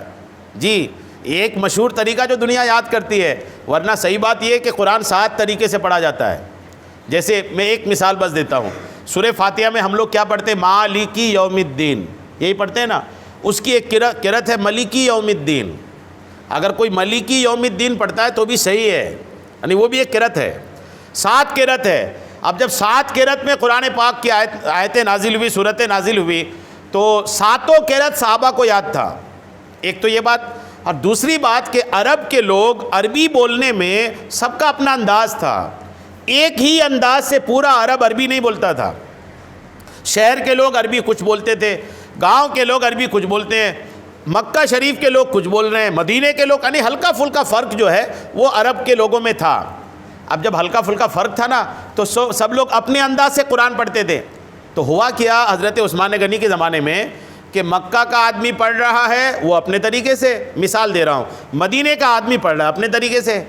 جی، ایک مشہور طریقہ جو دنیا یاد کرتی ہے، ورنہ صحیح بات یہ ہے کہ قرآن 7 طریقے سے پڑھا جاتا ہے۔ جیسے میں ایک مثال بس دیتا ہوں، سورہ فاتحہ میں ہم لوگ کیا پڑھتے ہیں؟ مالکی یوم الدین، یہی پڑھتے ہیں نا۔ اس کی ایک قرأت ہے ملکی یوم الدین۔ اگر کوئی ملکی یوم الدین پڑھتا ہے تو بھی صحیح ہے، یعنی وہ بھی ایک قرأت ہے۔ 7 قرأت ہے۔ اب جب 7 قرأت میں قرآن پاک کی آیتیں نازل ہوئی، صورتیں نازل ہوئی، تو 7 قرأت صحابہ کو یاد تھا۔ ایک تو یہ بات، اور دوسری بات کہ عرب کے لوگ عربی بولنے میں سب کا اپنا انداز تھا، ایک ہی انداز سے پورا عرب عربی نہیں بولتا تھا۔ شہر کے لوگ عربی کچھ بولتے تھے، گاؤں کے لوگ عربی کچھ بولتے ہیں، مکہ شریف کے لوگ کچھ بول رہے ہیں، مدینے کے لوگ، یعنی ہلکا پھلکا فرق جو ہے وہ عرب کے لوگوں میں تھا۔ اب جب ہلکا پھلکا فرق تھا نا، تو سب لوگ اپنے انداز سے قرآن پڑھتے تھے۔ تو ہوا کیا حضرت عثمان غنی کے زمانے میں کہ مکہ کا آدمی پڑھ رہا ہے وہ اپنے طریقے سے، مثال دے رہا ہوں، مدینے کا آدمی پڑھ رہا ہے اپنے طریقے سے،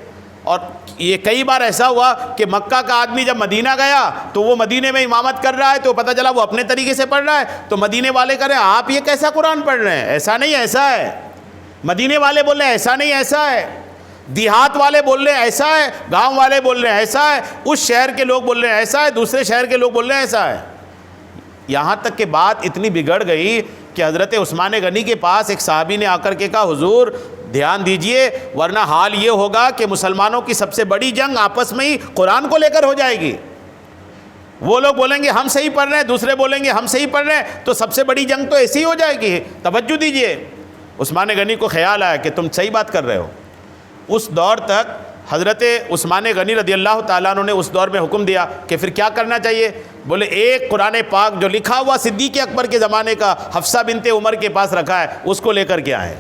اور یہ کئی بار ایسا ہوا کہ مکہ کا آدمی جب مدینہ گیا تو وہ مدینے میں امامت کر رہا ہے تو پتہ چلا وہ اپنے طریقے سے پڑھ رہا ہے، تو مدینے والے کہہ رہے ہیں آپ یہ کیسا قرآن پڑھ رہے ہیں؟ ایسا نہیں، ایسا ہے۔ مدینے والے بول رہے ہیں ایسا نہیں، ایسا ہے۔ دیہات والے بول رہے ہیں ایسا ہے، گاؤں والے بول رہے ہیں ایسا ہے، اس شہر کے لوگ بول رہے ہیں ایسا ہے، دوسرے شہر کے لوگ بول رہے ہیں ایسا ہے۔ یہاں تک کہ بات اتنی بگڑ گئی کہ حضرت عثمان غنی کے پاس ایک صحابی نے آ کر کے کہا حضور دھیان دیجئے، ورنہ حال یہ ہوگا کہ مسلمانوں کی سب سے بڑی جنگ آپس میں ہی قرآن کو لے کر ہو جائے گی۔ وہ لوگ بولیں گے ہم صحیح پڑھ رہے ہیں، دوسرے بولیں گے ہم صحیح پڑھ رہے ہیں، تو سب سے بڑی جنگ تو ایسی ہو جائے گی، توجہ دیجئے۔ عثمان غنی کو خیال آیا کہ تم صحیح بات کر رہے ہو۔ اس دور تک حضرت عثمان غنی رضی اللہ تعالیٰ عنہ نے اس دور میں حکم دیا کہ پھر کیا کرنا چاہیے؟ بولے ایک قرآن پاک جو لکھا ہوا صدیق اکبر کے زمانے کا حفصہ بنت عمر کے پاس رکھا ہے اس کو لے کر کے آئے۔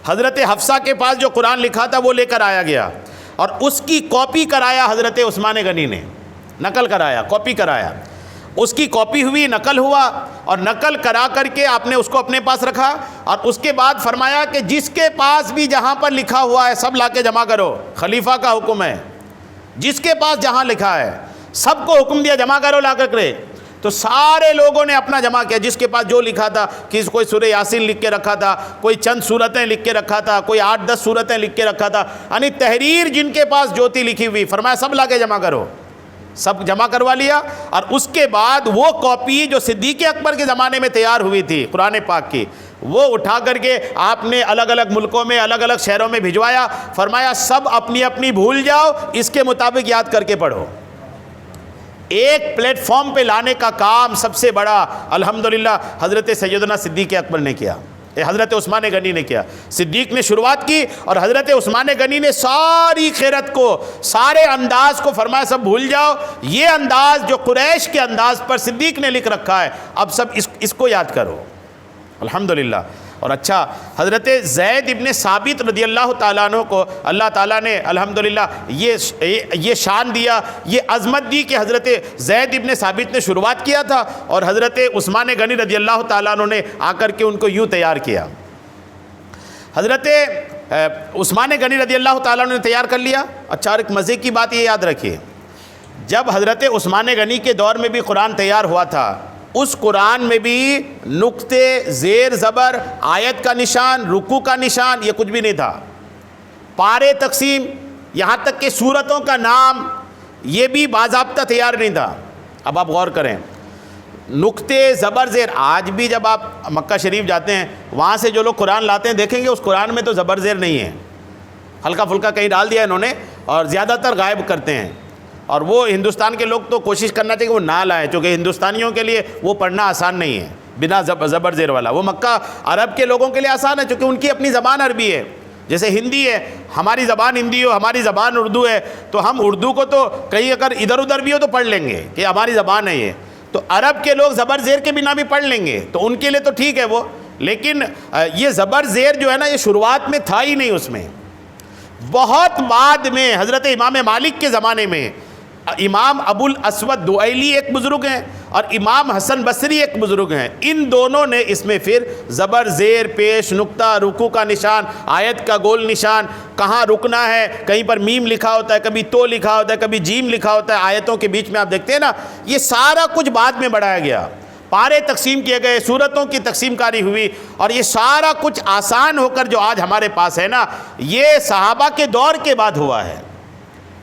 حضرت حفصہ کے پاس جو قرآن لکھا تھا وہ لے کر آیا گیا، اور اس کی کاپی کرایا حضرت عثمان غنی نے، نقل کرایا، کاپی کرایا۔ اس کی کاپی ہوئی، نقل ہوا، اور نقل کرا کر کے آپ نے اس کو اپنے پاس رکھا، اور اس کے بعد فرمایا کہ جس کے پاس بھی جہاں پر لکھا ہوا ہے سب لا کے جمع کرو، خلیفہ کا حکم ہے، جس کے پاس جہاں لکھا ہے سب کو حکم دیا جمع کرو لا کر کے۔ تو سارے لوگوں نے اپنا جمع کیا، جس کے پاس جو لکھا تھا، کوئی سورہ یاسین لکھ کے رکھا تھا، کوئی چند صورتیں لکھ کے رکھا تھا، کوئی 8-10 صورتیں لکھ کے رکھا تھا، یعنی تحریر جن کے پاس جو تھی لکھی ہوئی، فرمایا سب لا کے جمع کرو، سب جمع کروا لیا۔ اور اس کے بعد وہ کاپی جو صدیق اکبر کے زمانے میں تیار ہوئی تھی قرآن پاک کی، وہ اٹھا کر کے آپ نے الگ الگ ملکوں میں، الگ الگ شہروں میں بھجوایا، فرمایا سب اپنی اپنی بھول جاؤ، اس کے مطابق یاد کر کے پڑھو۔ ایک پلیٹ فارم پہ لانے کا کام سب سے بڑا الحمدللہ حضرت سیدنا صدیق اکبر نے کیا۔ حضرت عثمان غنی نے کیا، صدیق نے شروعات کی اور حضرت عثمان غنی نے ساری خیرت کو، سارے انداز کو فرمایا سب بھول جاؤ، یہ انداز جو قریش کے انداز پر صدیق نے لکھ رکھا ہے اب سب اس کو یاد کرو، الحمدللہ۔ اور اچھا، حضرت زید ابن ثابت رضی اللہ تعالیٰ عنہ کو اللہ تعالیٰ نے الحمدللہ یہ شان دیا، یہ عظمت دی کہ حضرت زید ابن ثابت نے شروعات کیا تھا اور حضرت عثمان غنی رضی اللہ تعالیٰ عنہ نے آ کر کے ان کو یوں تیار کیا۔ حضرت عثمان غنی رضی اللہ تعالیٰ عنہ نے تیار کر لیا۔ اچھا، ایک مزے کی بات یہ یاد رکھیے، جب حضرت عثمان غنی کے دور میں بھی قرآن تیار ہوا تھا، اس قرآن میں بھی نقطے، زیر زبر، آیت کا نشان، رکوع کا نشان، یہ کچھ بھی نہیں تھا۔ پارے تقسیم، یہاں تک کہ سورتوں کا نام، یہ بھی باضابطہ تیار نہیں تھا۔ اب آپ غور کریں، نقطے، زبر، زیر، آج بھی جب آپ مکہ شریف جاتے ہیں وہاں سے جو لوگ قرآن لاتے ہیں دیکھیں گے اس قرآن میں تو زبر زیر نہیں ہے، ہلکا پھلکا کہیں ڈال دیا انہوں نے اور زیادہ تر غائب کرتے ہیں، اور وہ ہندوستان کے لوگ تو کوشش کرنا چاہیے کہ وہ نہ لائیں، چونکہ ہندوستانیوں کے لیے وہ پڑھنا آسان نہیں ہے بنا زبر زیر والا۔ وہ مکہ عرب کے لوگوں کے لیے آسان ہے چونکہ ان کی اپنی زبان عربی ہے، جیسے ہندی ہے، ہماری زبان ہندی ہو، ہماری زبان اردو ہے، تو ہم اردو کو تو کہیں اگر ادھر ادھر بھی ہو تو پڑھ لیں گے کہ ہماری زبان ہے یہ، تو عرب کے لوگ زبر زیر کے بنا بھی پڑھ لیں گے، تو ان کے لیے تو ٹھیک ہے وہ، لیکن یہ زبر زیر جو ہے نا یہ شروعات میں تھا ہی نہیں، اس میں بہت بعد میں حضرت امام مالک کے زمانے میں امام ابو الاسود دؤیلی ایک بزرگ ہیں اور امام حسن بصری ایک بزرگ ہیں، ان دونوں نے اس میں پھر زبر زیر، پیش، نقطہ، رکوع کا نشان، آیت کا گول نشان، کہاں رکنا ہے، کہیں پر میم لکھا ہوتا ہے، کبھی تو لکھا ہوتا ہے، کبھی جیم لکھا ہوتا ہے، آیتوں کے بیچ میں آپ دیکھتے ہیں نا، یہ سارا کچھ بعد میں بڑھایا گیا، پارے تقسیم کیے گئے، سورتوں کی تقسیم کاری ہوئی، اور یہ سارا کچھ آسان ہو کر جو آج ہمارے پاس ہے نا، یہ صحابہ کے دور کے بعد ہوا ہے۔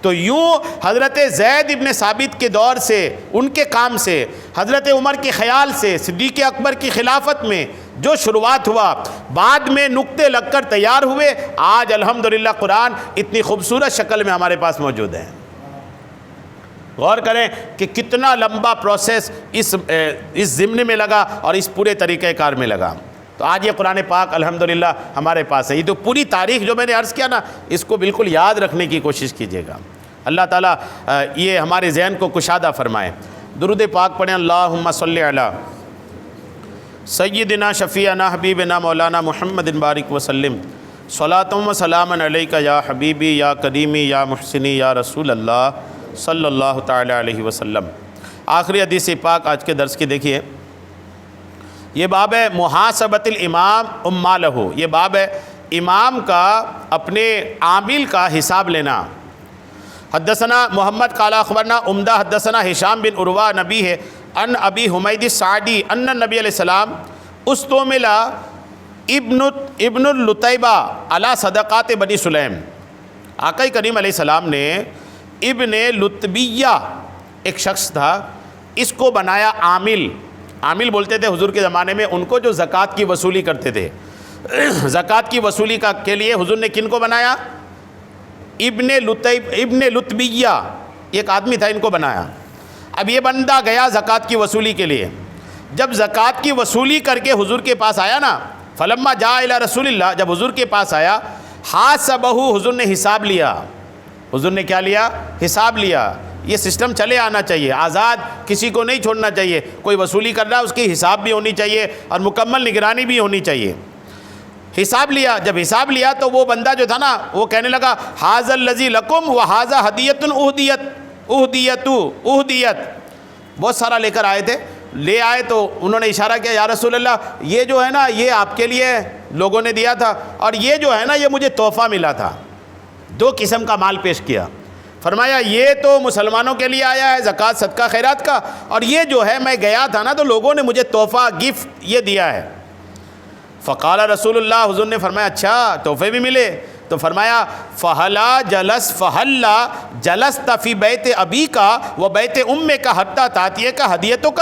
تو یوں حضرت زید ابن ثابت کے دور سے، ان کے کام سے، حضرت عمر کے خیال سے، صدیق اکبر کی خلافت میں جو شروعات ہوا، بعد میں نقطے لگ کر تیار ہوئے، آج الحمدللہ قرآن اتنی خوبصورت شکل میں ہمارے پاس موجود ہے۔ غور کریں کہ کتنا لمبا پروسیس اس ضمن میں لگا اور اس پورے طریقہ کار میں لگا، تو آج یہ قرآن پاک الحمدللہ ہمارے پاس ہے۔ یہ تو پوری تاریخ جو میں نے عرض کیا نا، اس کو بالکل یاد رکھنے کی کوشش کیجیے گا۔ اللہ تعالیٰ یہ ہمارے ذہن کو کشادہ فرمائے۔ درود پاک پڑھیں، اللہم صلی علی سیدنا شفیعنا حبیبنا مولانا محمد بارک وسلم، صلاۃ و سلام علیک یا حبیبی یا قدیمی یا محسنی یا رسول اللہ صلی اللہ تعالی علیہ وسلم۔ آخری حدیث پاک آج کے درس کی دیکھیے، یہ باب ہے محاسبۃ الامام عمالہ، یہ باب ہے امام کا اپنے عامل کا حساب لینا۔ حدثنا محمد قال اخبرنا عمدہ حدثنا ہشام بن عروہ نبی ہے ان ابی حمید السعدی ان نبی علیہ السلام استعمل ابن اللتیبہ علی صدقات بنی سلیم، آقا کریم علیہ السلام نے ابن لتبیہ ایک شخص تھا، اس کو بنایا عامل، عامل بولتے تھے حضور کے زمانے میں ان کو جو زکوٰۃ کی وصولی کرتے تھے۔ زکوٰۃ کی وصولی کے لیے حضور نے کن کو بنایا؟ ابن لتبیہ، ایک آدمی تھا، ان کو بنایا۔ اب یہ بندہ گیا زکوٰۃ کی وصولی کے لیے، جب زکوٰۃ کی وصولی کر کے حضور کے پاس آیا نا، فلما جاء الی رسول اللہ، جب حضور کے پاس آیا، حاسبہ، حضور نے حساب لیا۔ حضور نے کیا لیا؟ حساب لیا۔ یہ سسٹم چلے آنا چاہیے، آزاد کسی کو نہیں چھوڑنا چاہیے، کوئی وصولی کر رہا ہے اس کی حساب بھی ہونی چاہیے اور مکمل نگرانی بھی ہونی چاہیے۔ حساب لیا، جب حساب لیا تو وہ بندہ جو تھا نا وہ کہنے لگا ھذا الذی لکم وھذا ھدیۃ اہدیت، بہت سارا لے کر آئے تھے، لے آئے تو انہوں نے اشارہ کیا، یا رسول اللہ یہ جو ہے نا یہ آپ کے لیے لوگوں نے دیا تھا، اور یہ جو ہے نا یہ مجھے تحفہ ملا تھا۔ دو قسم کا مال پیش کیا، فرمایا یہ تو مسلمانوں کے لیے آیا ہے زکوٰۃ صدقہ خیرات کا، اور یہ جو ہے میں گیا تھا نا تو لوگوں نے مجھے تحفہ گفٹ یہ دیا ہے۔ فقال رسول اللہ، حضور نے فرمایا اچھا تحفے بھی ملے؟ تو فرمایا فہلا جلست فی بیت ابیک و بیت امیک حتی تأتیک ہدیتک۔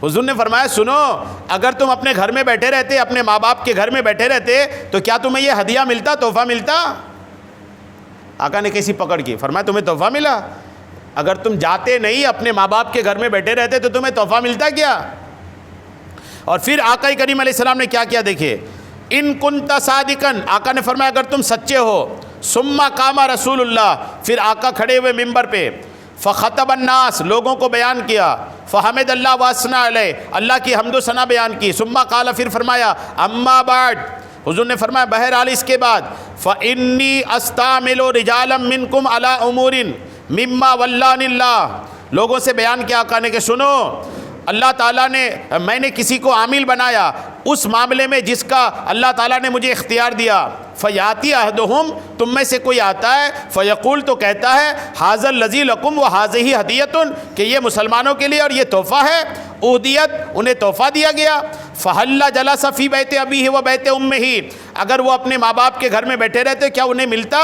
حضور نے فرمایا سنو، اگر تم اپنے گھر میں بیٹھے رہتے، اپنے ماں باپ کے گھر میں بیٹھے رہتے تو کیا تمہیں یہ ہدیہ ملتا، تحفہ ملتا؟ آقا نے کیسی پکڑ کی، فرمایا تمہیں تحفہ ملا؟ اگر تم جاتے نہیں، اپنے ماں باپ کے گھر میں بیٹھے رہتے تو تمہیں تحفہ ملتا کیا؟ اور پھر آقا کریم علیہ السلام نے کیا کیا دیکھیے، ان کنت صادقن، آقا نے فرمایا اگر تم سچے ہو، ثم قام رسول اللہ، پھر آقا کھڑے ہوئے ممبر پہ، فخطب الناس، لوگوں کو بیان کیا، فحمد اللہ واثنا علیہ، اللہ کی حمد و ثنا بیان کی، ثم قال، پھر فرمایا اما بعد، حضور نے فرمایا بہرحال اس کے بعد، فانی استعمل رجالا منکم علی امور مما ولانی اللہ، لوگوں سے بیان کیا آقا نے کہ سنو، اللہ تعالیٰ نے، میں نے کسی کو عامل بنایا اس معاملے میں جس کا اللہ تعالیٰ نے مجھے اختیار دیا، فیاتی احدہم، تم میں سے کوئی آتا ہے، فیقول، تو کہتا ہے، ھذا الذی لکم وھذہ ہدیۃ، کہ یہ مسلمانوں کے لیے اور یہ تحفہ ہے، اہدیت، انہیں تحفہ دیا گیا، فہل جلس فی بیت ابیہ و بیت امہ، اگر وہ اپنے ماں باپ کے گھر میں بیٹھے رہتے کیا انہیں ملتا؟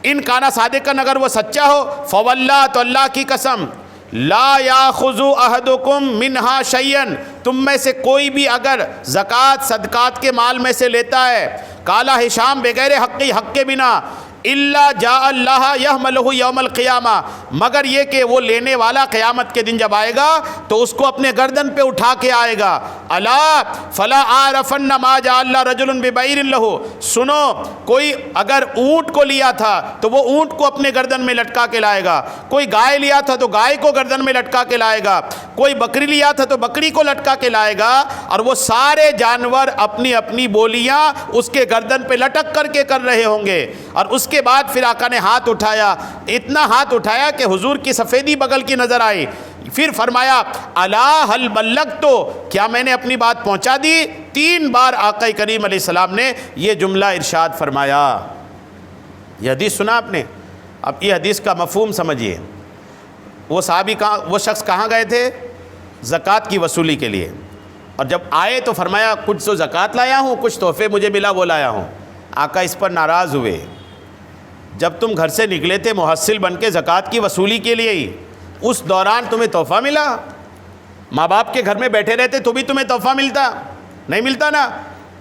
ان کانا صادقن، اگر وہ سچا ہو، فواللہ، تو اللہ کی قسم، لا یاخذ احدکم منہا شیئا، تم میں سے کوئی بھی اگر زکوٰۃ صدقات کے مال میں سے لیتا ہے، کالا ہشام، بغیر حقی، حق کے بنا، الا جاء اللہ یحملہ یوم القیامہ، مگر یہ کہ وہ لینے والا قیامت کے دن جب آئے گا تو اس کو اپنے گردن پہ اٹھا کے آئے گا، الا فلا عارفن ما جاء اللہ رجل ببعیر لہ، سنو، کوئی اگر اونٹ کو لیا تھا تو وہ اونٹ کو اپنے گردن میں لٹکا کے لائے گا، کوئی گائے لیا تھا تو گائے کو گردن میں لٹکا کے لائے گا، کوئی بکری لیا تھا تو بکری کو لٹکا کے لائے گا، اور وہ سارے جانور اپنی اپنی بولیاں اس کے گردن پہ لٹک کر کے کر رہے ہوں گے۔ اور اس کے بعد پھر آقا نے ہاتھ اٹھایا، اتنا ہاتھ اٹھایا کہ حضور کی سفیدی بغل کی نظر آئی، پھر فرمایا الا هل بلغت، کیا میں نے اپنی بات پہنچا دی؟ 3 بار آقا کریم علیہ السلام نے یہ جملہ ارشاد فرمایا۔ یہ حدیث سنا آپ نے؟ اب یہ حدیث کا مفہوم سمجھیے، وہ صحابی وہ شخص کہاں گئے تھے؟ زکوٰۃ کی وصولی کے لیے، اور جب آئے تو فرمایا کچھ تو زکوٰۃ لایا ہوں، کچھ تحفے مجھے ملا وہ لایا ہوں۔ آقا اس پر ناراض ہوئے، جب تم گھر سے نکلے تھے محصل بن کے زکوٰۃ کی وصولی کے لیے ہی، اس دوران تمہیں تحفہ ملا؟ ماں باپ کے گھر میں بیٹھے رہتے تو بھی تمہیں تحفہ ملتا؟ نہیں ملتا نا۔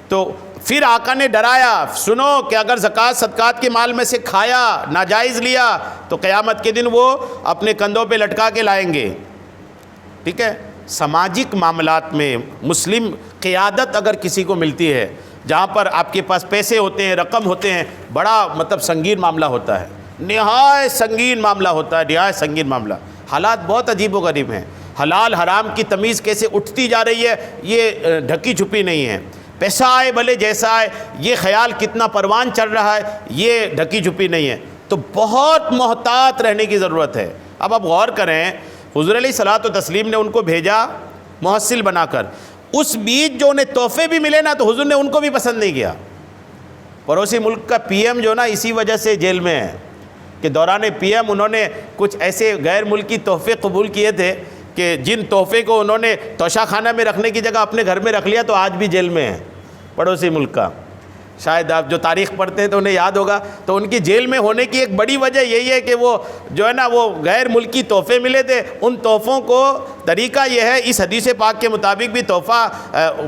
تو پھر آقا نے ڈرایا، سنو کہ اگر زکوٰۃ صدقات کے مال میں سے کھایا، ناجائز لیا، تو قیامت کے دن وہ اپنے کندھوں پہ لٹکا کے لائیں گے۔ ٹھیک ہے، سماجک معاملات میں مسلم قیادت اگر کسی کو ملتی ہے، جہاں پر آپ کے پاس پیسے ہوتے ہیں، رقم ہوتے ہیں، بڑا مطلب سنگین معاملہ ہوتا ہے، نہایت سنگین معاملہ ہوتا ہے، نہایت سنگین معاملہ۔ حالات بہت عجیب و غریب ہیں، حلال حرام کی تمیز کیسے اٹھتی جا رہی ہے یہ ڈھکی چھپی نہیں ہے، پیسہ آئے بھلے جیسا آئے، یہ خیال کتنا پروان چل رہا ہے یہ ڈھکی چھپی نہیں ہے، تو بہت محتاط رہنے کی ضرورت ہے۔ اب آپ غور کریں، حضور علیہ الصلوۃ والتسلیم نے ان کو بھیجا محصل بنا کر، اس بیچ جو انہیں تحفے بھی ملے نا تو حضور نے ان کو بھی پسند نہیں کیا۔ پڑوسی ملک کا پی ایم جو نا اسی وجہ سے جیل میں ہے کہ دوران پی ایم انہوں نے کچھ ایسے غیر ملکی تحفے قبول کیے تھے کہ جن تحفے کو انہوں نے توشہ خانہ میں رکھنے کی جگہ اپنے گھر میں رکھ لیا تو آج بھی جیل میں ہے پڑوسی ملک کا۔ شاید آپ جو تاریخ پڑھتے ہیں تو انہیں یاد ہوگا، تو ان کی جیل میں ہونے کی ایک بڑی وجہ یہی ہے کہ وہ جو ہے نا وہ غیر ملکی تحفے ملے تھے، ان تحفوں کو طریقہ یہ ہے، اس حدیث پاک کے مطابق بھی تحفہ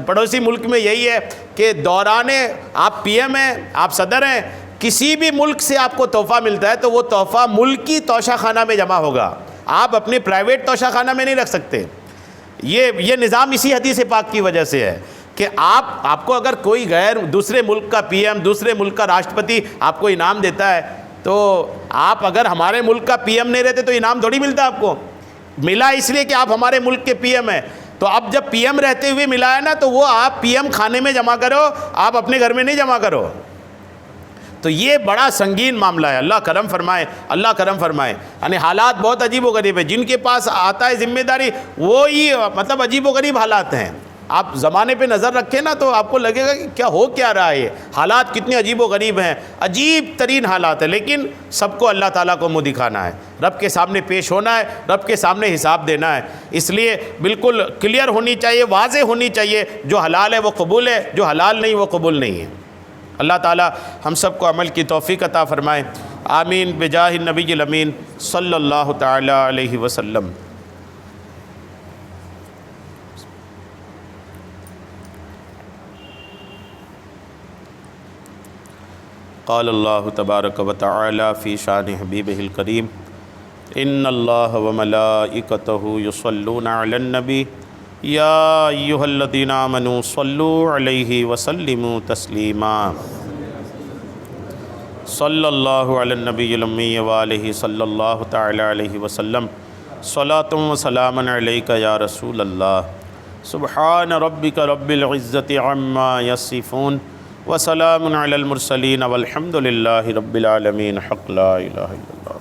پڑوسی ملک میں یہی ہے کہ دوران آپ پی ایم ہیں، آپ صدر ہیں، کسی بھی ملک سے آپ کو تحفہ ملتا ہے تو وہ تحفہ ملکی توشہ خانہ میں جمع ہوگا، آپ اپنے پرائیویٹ توشہ خانہ میں نہیں رکھ سکتے۔ یہ نظام اسی حدیث پاک کی وجہ سے ہے کہ آپ کو اگر کوئی دوسرے ملک کا پی ایم، دوسرے ملک کا راشٹرپتی آپ کو انعام دیتا ہے تو آپ اگر ہمارے ملک کا پی ایم نہیں رہتے تو انعام تھوڑی ملتا آپ کو، ملا اس لیے کہ آپ ہمارے ملک کے پی ایم ہیں، تو اب جب پی ایم رہتے ہوئے ملا ہے نا تو وہ آپ پی ایم کھانے میں جمع کرو، آپ اپنے گھر میں نہیں جمع کرو۔ تو یہ بڑا سنگین معاملہ ہے، اللہ کرم فرمائے، اللہ کرم فرمائے۔ یعنی حالات بہت عجیب و غریب ہیں، جن کے پاس آتا ہے ذمہ داری وہی مطلب عجیب و غریب حالات ہیں۔ آپ زمانے پہ نظر رکھیں نا تو آپ کو لگے گا کہ کیا ہو کیا رہا ہے، یہ حالات کتنے عجیب و غریب ہیں، عجیب ترین حالات ہیں، لیکن سب کو اللہ تعالیٰ کو منہ دکھانا ہے، رب کے سامنے پیش ہونا ہے، رب کے سامنے حساب دینا ہے۔ اس لیے بالکل کلیئر ہونی چاہیے، واضح ہونی چاہیے، جو حلال ہے وہ قبول ہے، جو حلال نہیں وہ قبول نہیں ہے۔ اللہ تعالیٰ ہم سب کو عمل کی توفیق عطا فرمائے، آمین بجاہ النبی الامین صلی اللہ تعالی علیہ وسلم۔ قال اللہ تبارک و تعالی فی شان حبیبہ الکریم ان اللہ وملائکتہ یصلون علی النبی یا ایھا الذین آمنوا صلوا علیہ وسلموا تسلیما صلی اللہ علی النبی الامی وآلہ صلی اللہ تعالی علیہ وسلم صلاۃ و سلام علیک یا رسول اللہ سبحان ربک رب العزۃ عما یصفون وسلام علی المرسلین والحمد للہ رب العالمین حق لا الہ الا اللہ.